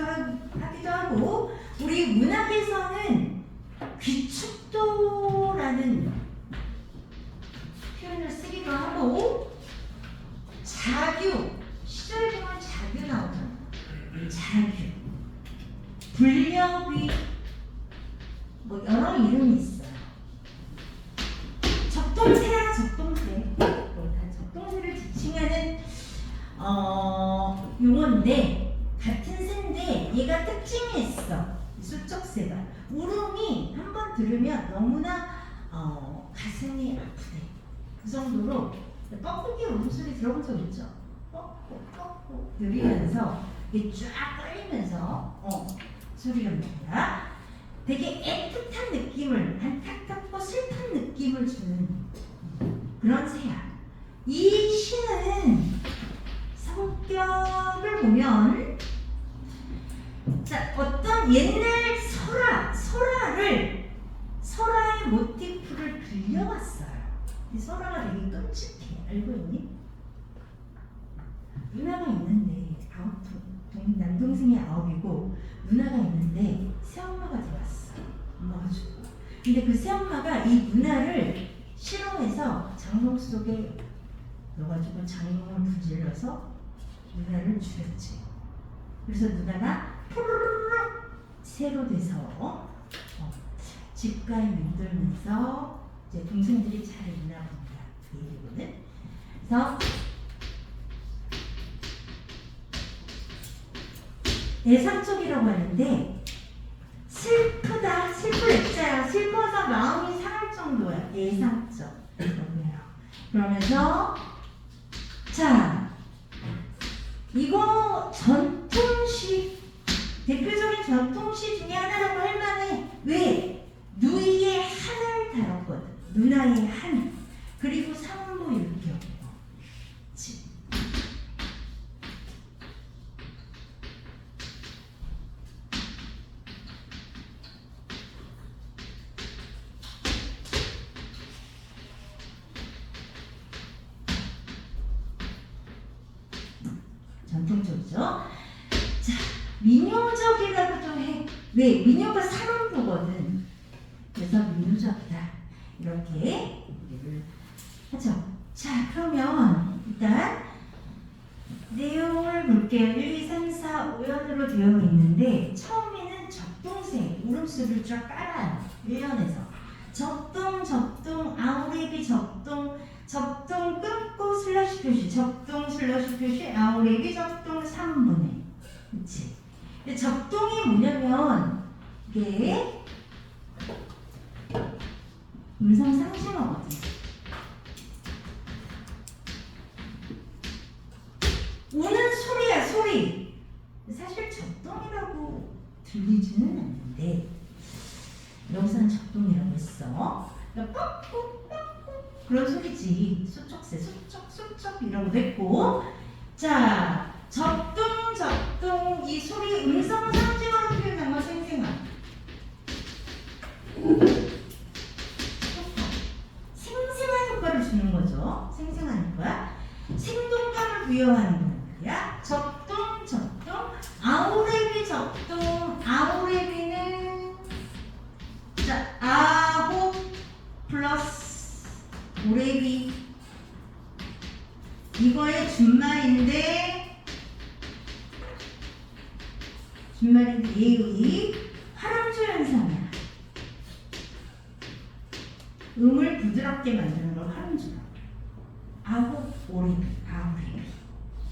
하기도 하고 우리 문학에서는 귀축도라는 표현을 쓰기도 하고 자규, 시절 보면 자규 나오잖아. 자규, 불려귀 뭐 여러 이름이 있어요. 적동새야 적동새. 적동새를 지칭하는 용어인데 같은 새인데 얘가 특징이 있어. 수쩍새가 울음이 한번 들으면 너무나 가슴이 아프대. 그 정도로 뻐꾸기 울음소리 들어본 적 있죠? 뻐꾸 들리면서 이게 쫙 끌리면서 소리가 납니다. 되게 애틋한 느낌을, 안타깝고 슬픈 느낌을 주는 그런 새야. 이 시는 성격을 보면 자, 어떤 옛날 설화의 모티프를 빌려왔어요. 이 설화가 되게 끔찍해. 알고 있니? 누나가 있는데 남동생이 9이고 누나가 있는데 새엄마가 들어왔어. 엄마가 죽고. 근데 그 새엄마가 이 누나를 싫어해서 장롱 속에 넣어가지고 장롱을 부질러서 누나를 죽였지. 그래서 누나가 푸르르르 새로 돼서 집가에 맴돌면서 이제 동생들이 잘 있나 봅니다. 그 얘기고는. 그래서 내상적이라고 하는데 슬프다, 누나가 마음이 상할 정도야. 예상적. 그러면서 자, 이거 전통시, 대표적인 전통시 중에 하나라고 할 만해. 왜? 누이의 한을 다뤘거든. 누나의 한. 그리고 상부 율격. 전통적이죠. 자, 민요적이라고도 해. 왜? 민요가 산원보거든. 그래서 민요적이다. 이렇게 얘기를 하죠. 자, 그러면 일단 내용을 볼게요. 1, 2, 3, 4, 5연으로 되어 있는데 처음에는 적동생, 울음소리를 쫙 깔아요. 1연에서. 적동, 아우레비 적동, 끊고 슬러시 표시, 적동 슬러시 표시, 아우레비 적동 3분의. 그치? 근데 적동이 뭐냐면 이게 음성 상징어거든. 우는 소리야, 소리. 사실 적동이라고 들리지는 않는데 여기서는 적동이라고 했어. 그러니까 뻑뻑 그런 소리지. 수척새, 수척 이라고도 했고. 자, 적동 이 소리 음성 상징어로 표현한 거 생생한. 생생한 효과를 주는 거죠. 생생한 효과. 생동감을 부여하는 거란 말이야. 적동, 아우레비 적동, 아우레비는 자, 아홉 플러스 오레비 이거의 준말인데 예의 활음조 현상이야. 음을 부드럽게 만드는 걸 활음조라고. 아홉 오레비, 아우레비,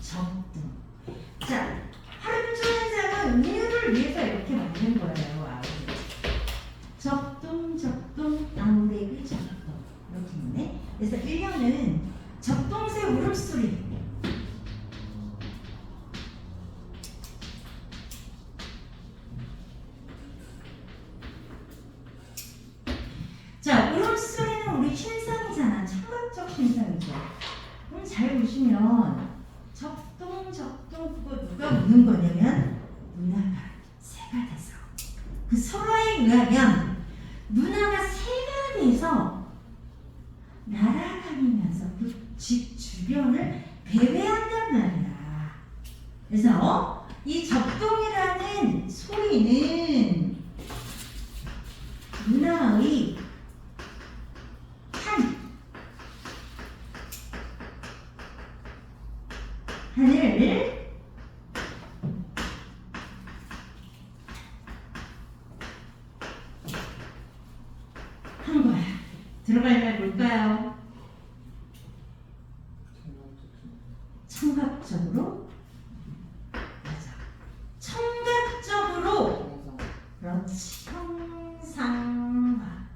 적동. 자, 활음조 현상은 음률을 위해서 이렇게 만든 거예요. 아우레비. 적동, 아우레비, 적동. 이렇게 있네. 그래서 1년은 적동새 울음소리. 자, 울음소리는 우리 신상이잖아. 청각적 신상이죠. 그럼 잘 보시면 적동 그거 누가 우는 거냐면 누나가 새가 돼서 그 설화에 의하면 누나가 새가 돼서 날아다니면서 그 집 주변을 배회한단 말이야. 그래서 이 적동이라는 소리는 누나의 하늘 한 거야. 들어갈 말 뭘까요? 청각적으로. 맞아. 청각적으로. 그렇지. 형상화.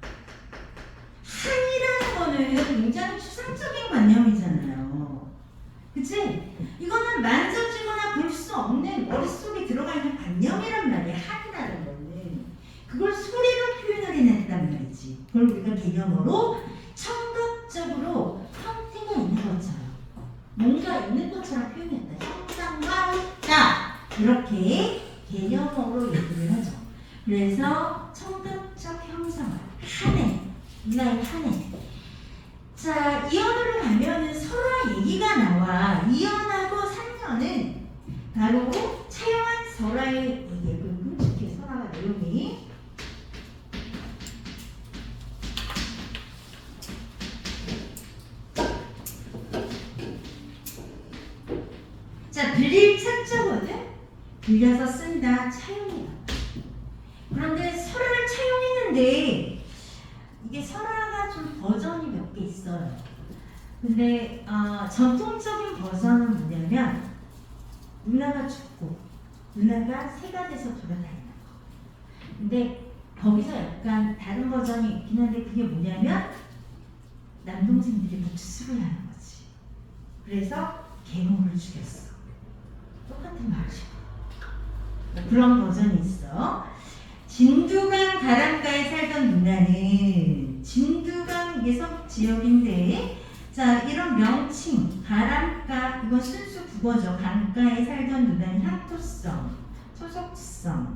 한이라는 거는 굉장히 추상적인 관념이잖아요. 그치? 이거는 만져지거나 볼 수 없는 머릿속에 들어가 있는 관념이란 말이야. 한이라는 거는. 그걸 소리로 표현을 해냈단 말이지. 그걸 우리가 개념으로 청각적으로 형태가 있는 것처럼 뭔가 있는 것처럼 표현했다. 형상화. 자, 이렇게 개념으로 얘기를 하죠. 그래서 청각적 형상화. 한해. 이날 한해. 자, 이언으로 가면은 설화 얘기가 나와. 2연하고 3연은 바로 차용한 설화의 얘기. 끔찍해, 설화가 내용이. 자, 빌릴 찾자거든? 빌려서 쓴다, 차용이다. 그런데 설화를 차용했는데 이게 설화가 좀 버전이 몇 개 있어요. 근데 전통적인 버전은 뭐냐면 누나가 죽고 누나가 새가 돼서 돌아다니는 거. 근데 거기서 약간 다른 버전이 있긴 한데 그게 뭐냐면 남동생들이 복수를 하는 거지. 그래서 계모를 죽였어. 똑같은 말이야. 그런 버전이 있어. 진두강 가람가에 살던 누나는 진두강 이게 서북 지역인데 자 이런 명칭 가람가 이건 순수 국어죠. 강가에 살던 누나는 향토성, 소속성을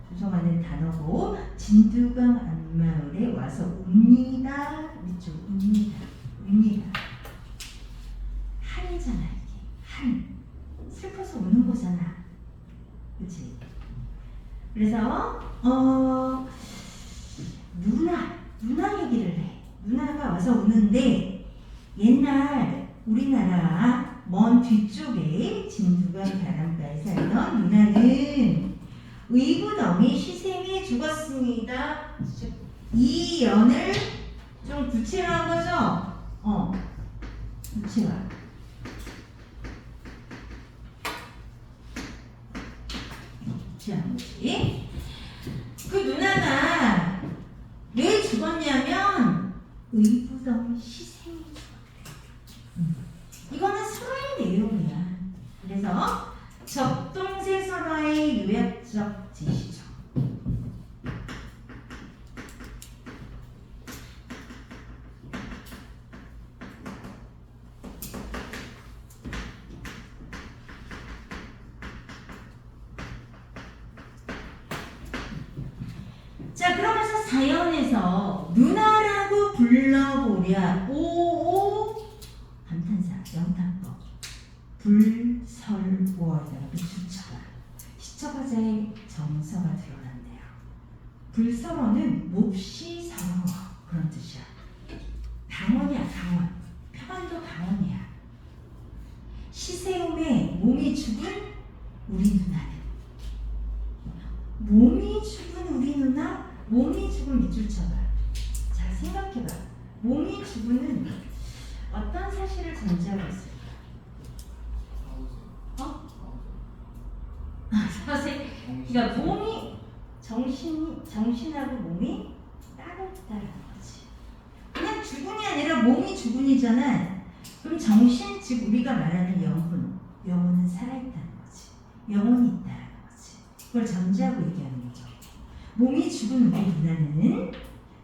조성하는 단어고 진두강 앞마을에 와서 웁니다. 밑줄 웁니다. 한이잖아 이게 한 슬퍼서 우는 거잖아. 그치? 그래서 누나 얘기를 해. 누나가 와서 우는데 옛날 우리나라 먼 뒤쪽에 진두강 가람가에 살던 누나는 의붓어미 시샘에 죽었습니다. 이 연을 좀 구체화한 거죠? 구체화. 구체화지. 그 누나가 왜 죽었냐면 의붓어미 시샘에 죽었대. 이거는 설화의 내용이야. 그래서 적동세 설화의 요약적 제시죠. 자, 그러면서 사연에서 누나라고 불러보랴 오오 감탄사 영탄법 불설오어에다가 밑줄쳐라 시처가자의 정서가 드러났네요. 불설어는 몹시 서러워 그런 뜻이야. 강원이야 강원. 평안도 강원이야. 시세움에 몸이 죽은 우리 누나는 몸이 죽은 우리 누나? 몸이 죽은 밑줄 쳐봐. 잘 생각해봐. 몸이 죽은은 어떤 사실을 전제하고 있을까? 사실 그러니까 몸이 정신하고 몸이 따로따라는 거지. 그냥 죽은이 아니라 몸이 죽은이잖아. 그럼 정신 즉 우리가 말하는 영혼은 살아있다는 거지. 영혼이 있다는 거지. 그걸 전제하고 얘기하는 거죠. 몸이 죽은 우리 누나는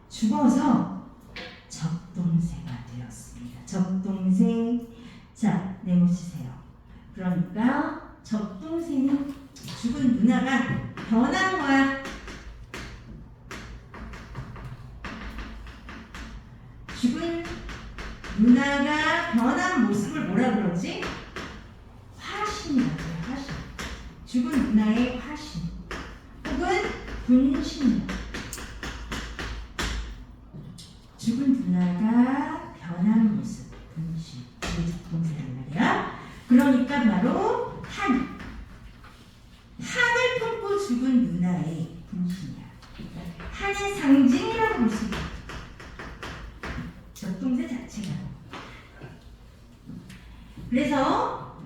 죽어서 적동세가 되었습니다. 적동세. 자, 네모치세요. 그러니까 적동세는 죽은 누나가 변한 거야. 죽은 누나가 변한 모습을 뭐라 그러지? 화신이라고 해요. 화신. 죽은 누나의 화신 혹은 분신. 죽은 누나가 변한 모습 분신. 이게 적동세란 말이야. 그러니까 바로 한을 품고 죽은 누나의 분신이야. 한의 상징이라고 볼 수 있다. 적동세 자체가. 그래서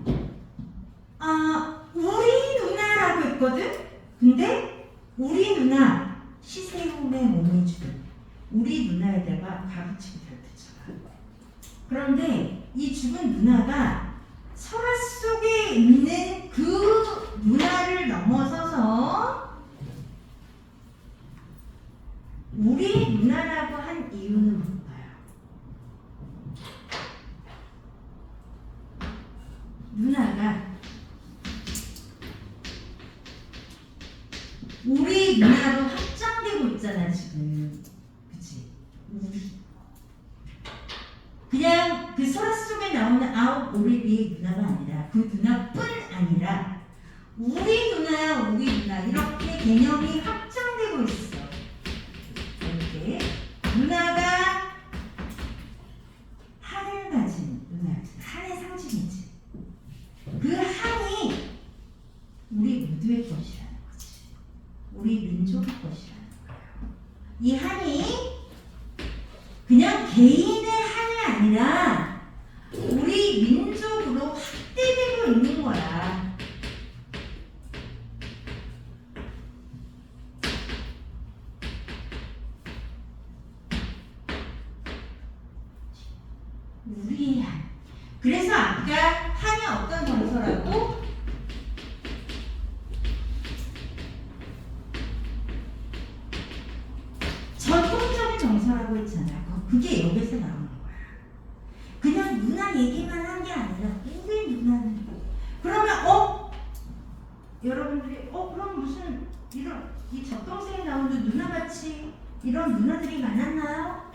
우리 누나라고 했거든. 근데 우리 누나 시세움의 몸이 죽은 우리 누나에다가 가부치고 별표쳐봐. 그런데 이 죽은 누나가 설화 속에 있는 그 누나를 넘어서서 우리 누나라고 한 이유는 뭘까요? 누나가 우리 누나로 확장되고 있잖아 지금. 그치? 우리 그냥 그 설화 속에 나오는 오리비의 누나가 아니라 그 누나뿐 아니라 우리 누나야 우리 누나 이렇게 개념이 확장되고 있어. 이렇게 누나가 한을 가진 누나, 한의 상징이지. 그 한이 우리 모두의 것이라는 거지. 우리 민족의 것이라는 거예요. 이 한이 그냥 개인의 한이 아니라 우리 민족으로 확대되고 있는 거야. 우리의 한. 그래서 아까 한이 어떤 정서라고? 전통적인 정서라고 했잖아요. 그게 여기서 나오는 거야. 그냥 누나 얘기만 한 게 아니라 우리 누나는 그러면 여러분들이 그럼 무슨 이런 이 젖동생이 나오는 누나같이 이런 누나들이 많았나요?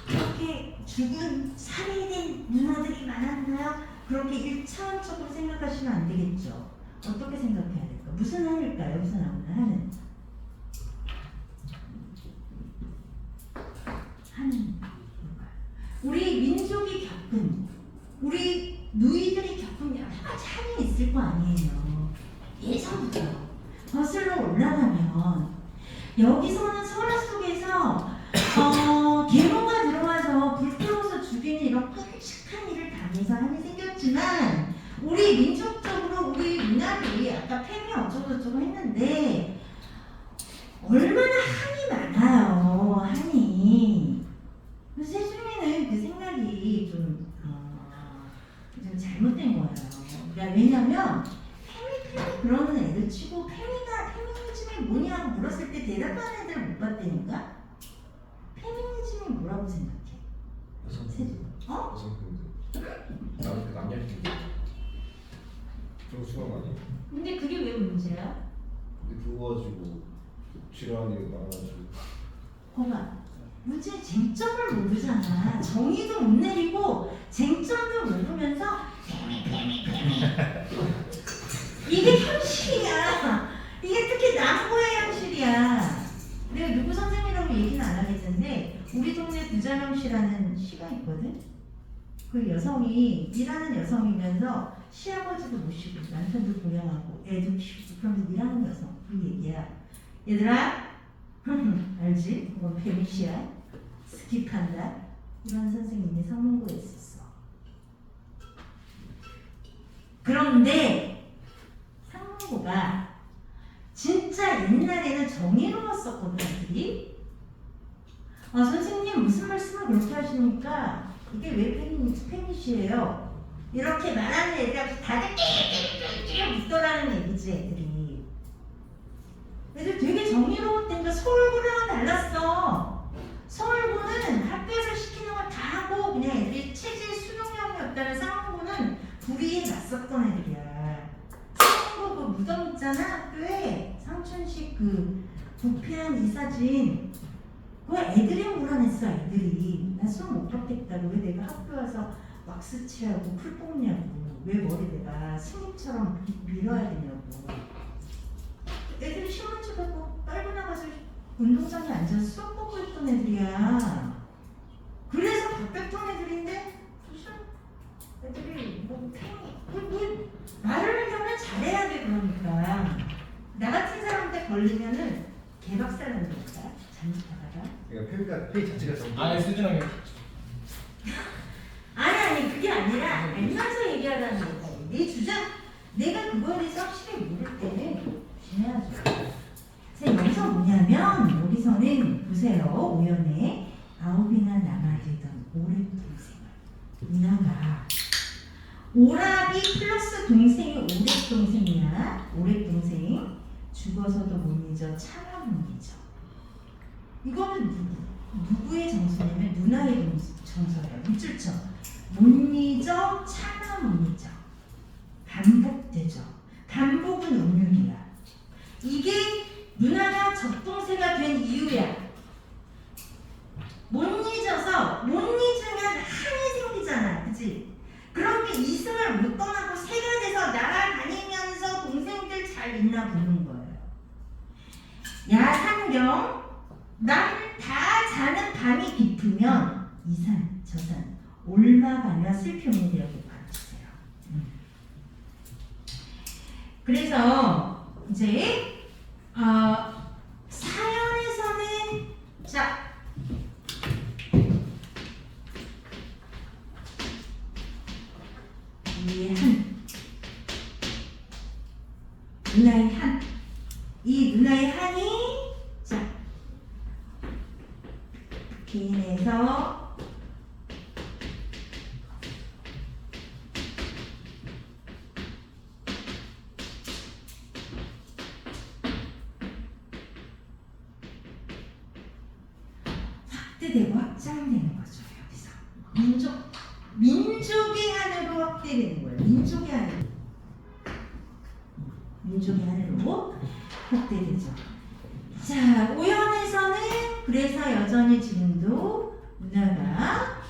그렇게 죽은 살해된 누나들이 많았나요? 그렇게 1차원적으로 생각하시면 안 되겠죠. 어떻게 생각해야 될까? 무슨 한일까요? 여기서 나오는 한은? 한은 뭘까요? 우리 민족이 겪은, 우리 누이들이 겪은 여러 가지 한이 있을 거 아니에요. 예전부터 거슬러 올라가면 여기서는 설화 속에서 계모가 들어와서 불태워서 죽이는 이런 끔찍한 일을 당해서 한이 생겼지만 우리 민족적으로 우리 문화들이 아까 팽이 어쩌고저쩌고 했는데 얼마나 한이 많아요. 한이. 그래서 세준이는 그 생각이 좀 잘못된 거예요. 그러니까 왜냐면 페미 그러는 애들 치고 페미니즘이 뭐냐고 물었을 때 대답하는 애들 못 봤다니까? 페미니즘이 뭐라고 생각해? 여성평등. 여성평등. 남녀평등. 그런 수업 아니에요? 근데 그게 왜 문제야? 근데 그거 가지고 지랄하는 말아가지고. 봐봐. 문제 쟁점을 모르잖아. 정의도 못 내리고 쟁점도 모르면서 이게 현실이야. 이게 특히 남부의 현실이야. 내가 누구 선생님이라고 얘기는 안 하겠는데 우리 동네 부자명 씨라는 시가 있거든. 그 여성이 일하는 여성이면서 시아버지도 모시고 남편도 부양하고 애도 키우고 그러면서 일하는 여성. 그 얘기야. 얘들아 알지? 이건 페미시야. 스킵한다. 이런 선생님이 성문고에 있었어. 그런데 성문고가 진짜 옛날에는 정의로웠었거든. 애들이. 선생님 무슨 말씀을 그렇게 하시니까 이게 왜 페미시예요? 이렇게 말하는 애들 다들 끼리끼리 묻더라는 얘기지. 애들 되게 정의로웠다니까. 서울고랑은 달랐어. 서울고는 학교에서 시키는 걸 다 하고 그냥 애들이 체질 수능형이었다면 상원고는 불의에 맞섰던 애들이야. 상원고 그 무덤 있잖아. 학교에 상춘식 그 부패한 이 사진 그거 애들이 몰아냈어. 애들이. 나 수업 못 받겠다고. 왜 내가 학교 와서 왁스 칠하고 풀 뽑냐고. 왜 머리 내가 스님처럼 밀어야 되냐고. 애들이 신문지 갖고 빨고 나가서 운동장에 앉아서 수업 보고 있던 애들이야. 그래서 박백통 애들인데 무슨 애들이 뭐 말을 하려면 잘해야 돼. 그러니까 나 같은 사람한테 걸리면은 개박살나는 거야. 잘못하다가. 그러니까 페이 자체가 좀. 수준하게. 아니 그게 아니라 알면서 얘기하라는 거야. 내 주장 내가 그거에 대해서 확실히 모를 때는 해야죠. 그래서 여기서 뭐냐면 여기서는 보세요. 우연에 아홉이나 남아되던 오랩 동생을 누나가 오라비 플러스 동생이 오랩 동생이야. 오랩 동생 죽어서도 못 잊어 차마 못 잊어. 이거는 누구의 정서냐면 누나의 정서예요. 밑줄쳐 못 잊어 차마 못 잊어. 반복되죠. 반복은 음흉이야. 이게 누나가 적동세가 된 이유야. 못 잊으면 한이 생기잖아. 그치? 그런 게 이승을 못 떠나고 새가 돼서 날아다니면서 동생들 잘 있나 보는 거예요. 야산경 남 다 자는 밤이 깊으면 이산 저산 올마가며 슬픔이 되었고 봐주세요. 그래서 이제 사연에서는 자 이 한 누나의 한 이 누나의 한이 자 개인에서 확대되고 확장되는 거죠. 여기서 민족의 한으로 확대되는 거예요. 민족의 한으로 확대되죠. 자, 오연에서는 그래서 여전히 지금도 문화가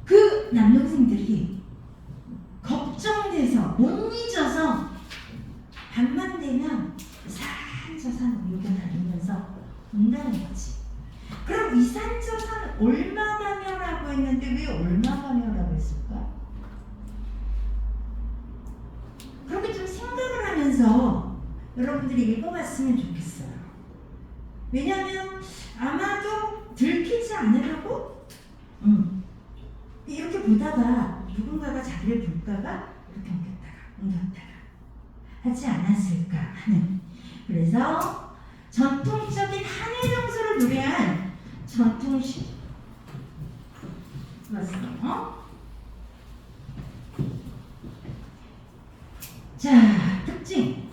그 남동생들이 걱정돼서 못 잊어서 밤만 되면 산저산 의견을 다니면서 온다는 거지. 그럼 이 산저산 얼마나며라고 했는데 왜 얼마나며라고 했을까? 그렇게 좀 생각을 하면서 여러분들이 읽어봤으면 좋겠어요. 왜냐하면 아마도 들키지 않으려고 이렇게 보다가 누군가가 자기를 볼까봐 이렇게 옮겼다가 하지 않았을까 하는. 그래서 전통적인 한일 정서를 노래한 전통시 맞어요. 자, 특징.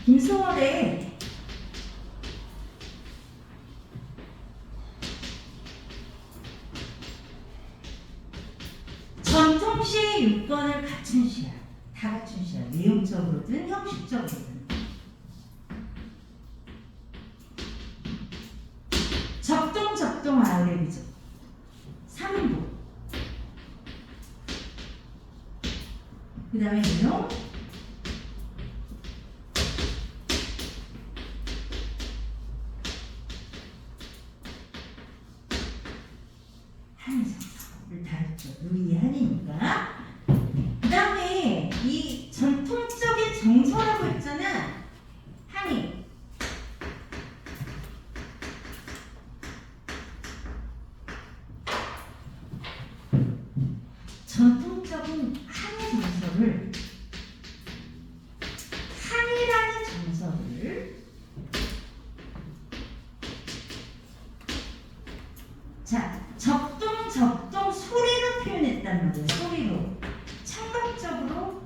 김소월의 전통시의 요건을 갖춘 시야. 다 갖춘 시야. 내용적으로든 형식적으로든. 적동 아우레비죠. 3인부. 그 다음에 내용. 한정서를 다뤘죠. 우리 한이니까. 그 다음에 이 전통적인 정서라고 했잖아. 한이. 전통적인 한의 정서를 한이라는 정서를 자 적동 소리로 표현했단 말이에요. 소리로 청각적으로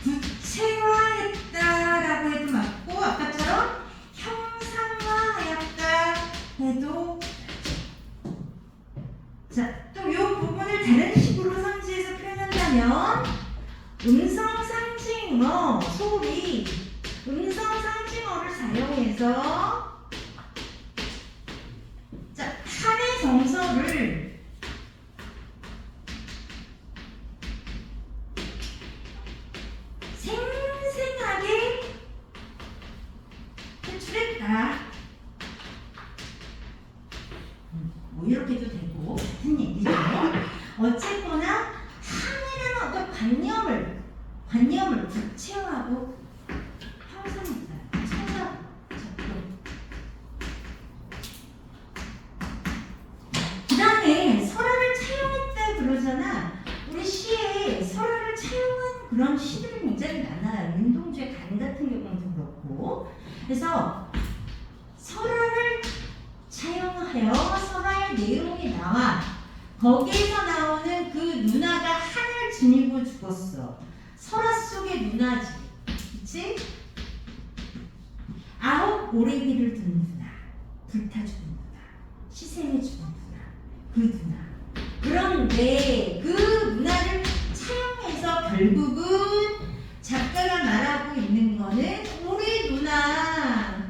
구체화했다라고 해도 맞고 아까처럼 형상화하였다 해도 자, 또 이 부분을 다른 식으로 선지해서 표현한다면 음성 상징어 소리 음성 상징어를 사용해서 자, 한의 정서를 생생하게 표출했다. 뭐 이렇게도 되고 같은 얘기죠. 어쨌거나 한이라는 어떤 관념을 구체화하고 형성했다. 청각, 적동. 그 다음에 설화를 차용했다 그러잖아. 우리 시에 설화를 차용한 그런 시들이 굉장히 많아요. 윤동주의 간 같은 경우도 그렇고. 그래서 설화를 차용하여 설화의 내용이 나와 거기에서 나오는 그 누나가 한을 지니고 죽었어. 설화 속의 누나지. 그치? 9 오래기를 둔 누나. 불타 죽은 누나. 희생해 죽은 누나. 그 누나. 그런데 그 누나를 차용해서 결국은 작가가 말하고 있는 거는 우리 누나.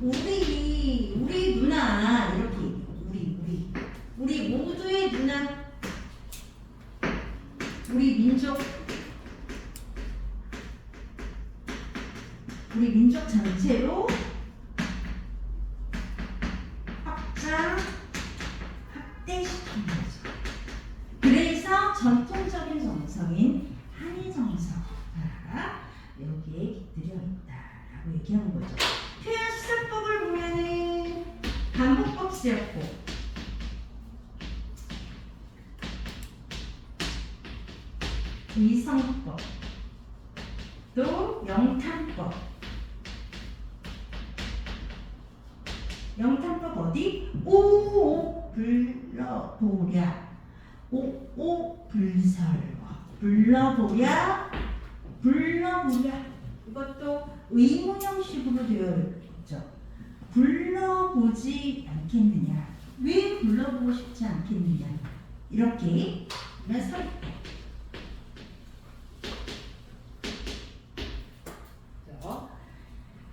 우리 누나 이렇게 우리 모두의 누나 우리 민족 전체로 확대시키는 거죠. 그래서 전통적인 정서인 한의 정서가 여기에 깃들여 있다라고 얘기하는 거죠. 표현 수사법을 보면은 반복법 쓰였고 의성법 또 영탄법. 영탄법 어디? 오오 불러보랴. 오오 불설화. 불러보랴. 불러보랴. 이것도 의문형식으로 되어 있죠. 불러보지 않겠느냐. 왜 불러보고 싶지 않겠느냐. 이렇게 그래서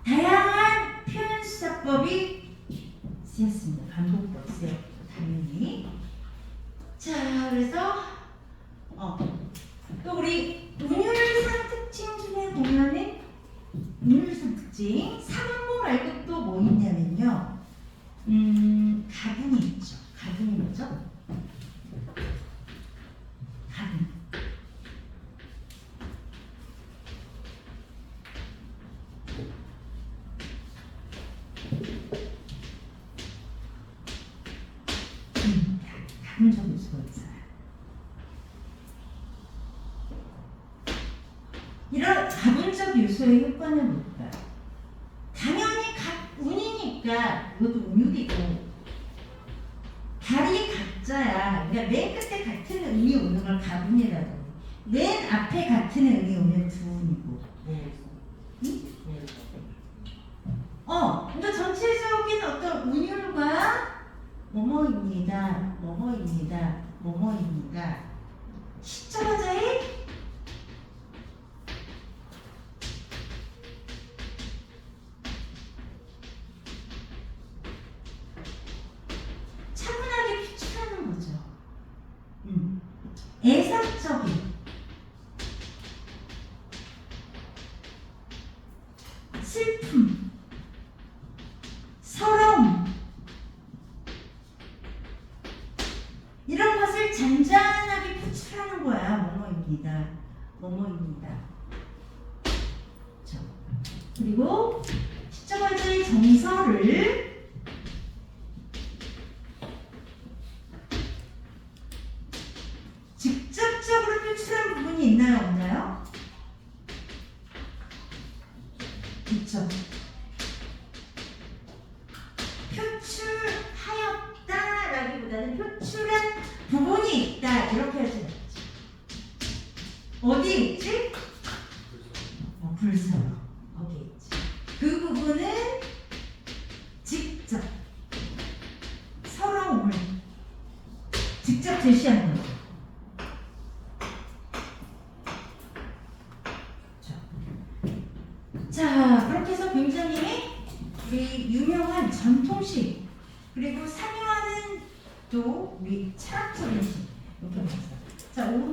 다양한 표현 수사법이 쓰였습니다. 반복법 쓰였고 당연히. 자, 그래서 또 우리 운율상 특징 중에 보면은 운율상 특징 3부 말고 또 뭐 있냐면요. 가분이 있죠. 가분이 뭐죠? 가분. 가분적 요소가 있어요. 이런 가분적 요소의 효과는 뭘까요? 당연히 각 운이니까 이것도 운율이고 달이 각자야. 그러니까 맨 끝에 같은 음이 오는 걸 가분이라고. 맨 앞에 같은 음이 오면 두운이고. 응? 그러니까 전체적인 어떤 운율과 뭐뭐입니다. 뭐뭐입니다. 뭐뭐입니다. 시점화자의 차분하게 표출하는 거죠. 애상적인 슬픔, 서러움 이런 것을 잔잔하게 표출하는 거야. 뭐뭐입니다. 뭐뭐입니다. 그렇죠. 그리고 시점화자의 정서를 직접적으로 표출한 부분이 있나요? 없나요? 있죠. 표출하였다라기보다는 표출한 부분이 있다 이렇게 하지 않죠. 어디에 있지? 불서로 거기에 있지. 그 부분은 직접 서러움을 직접 제시하는 거죠. 자, 그렇게 해서 굉장히 우리 유명한 전통식 그리고 상용하는 또 우리 철학적인 식 이렇게 봤어요. 자, 5번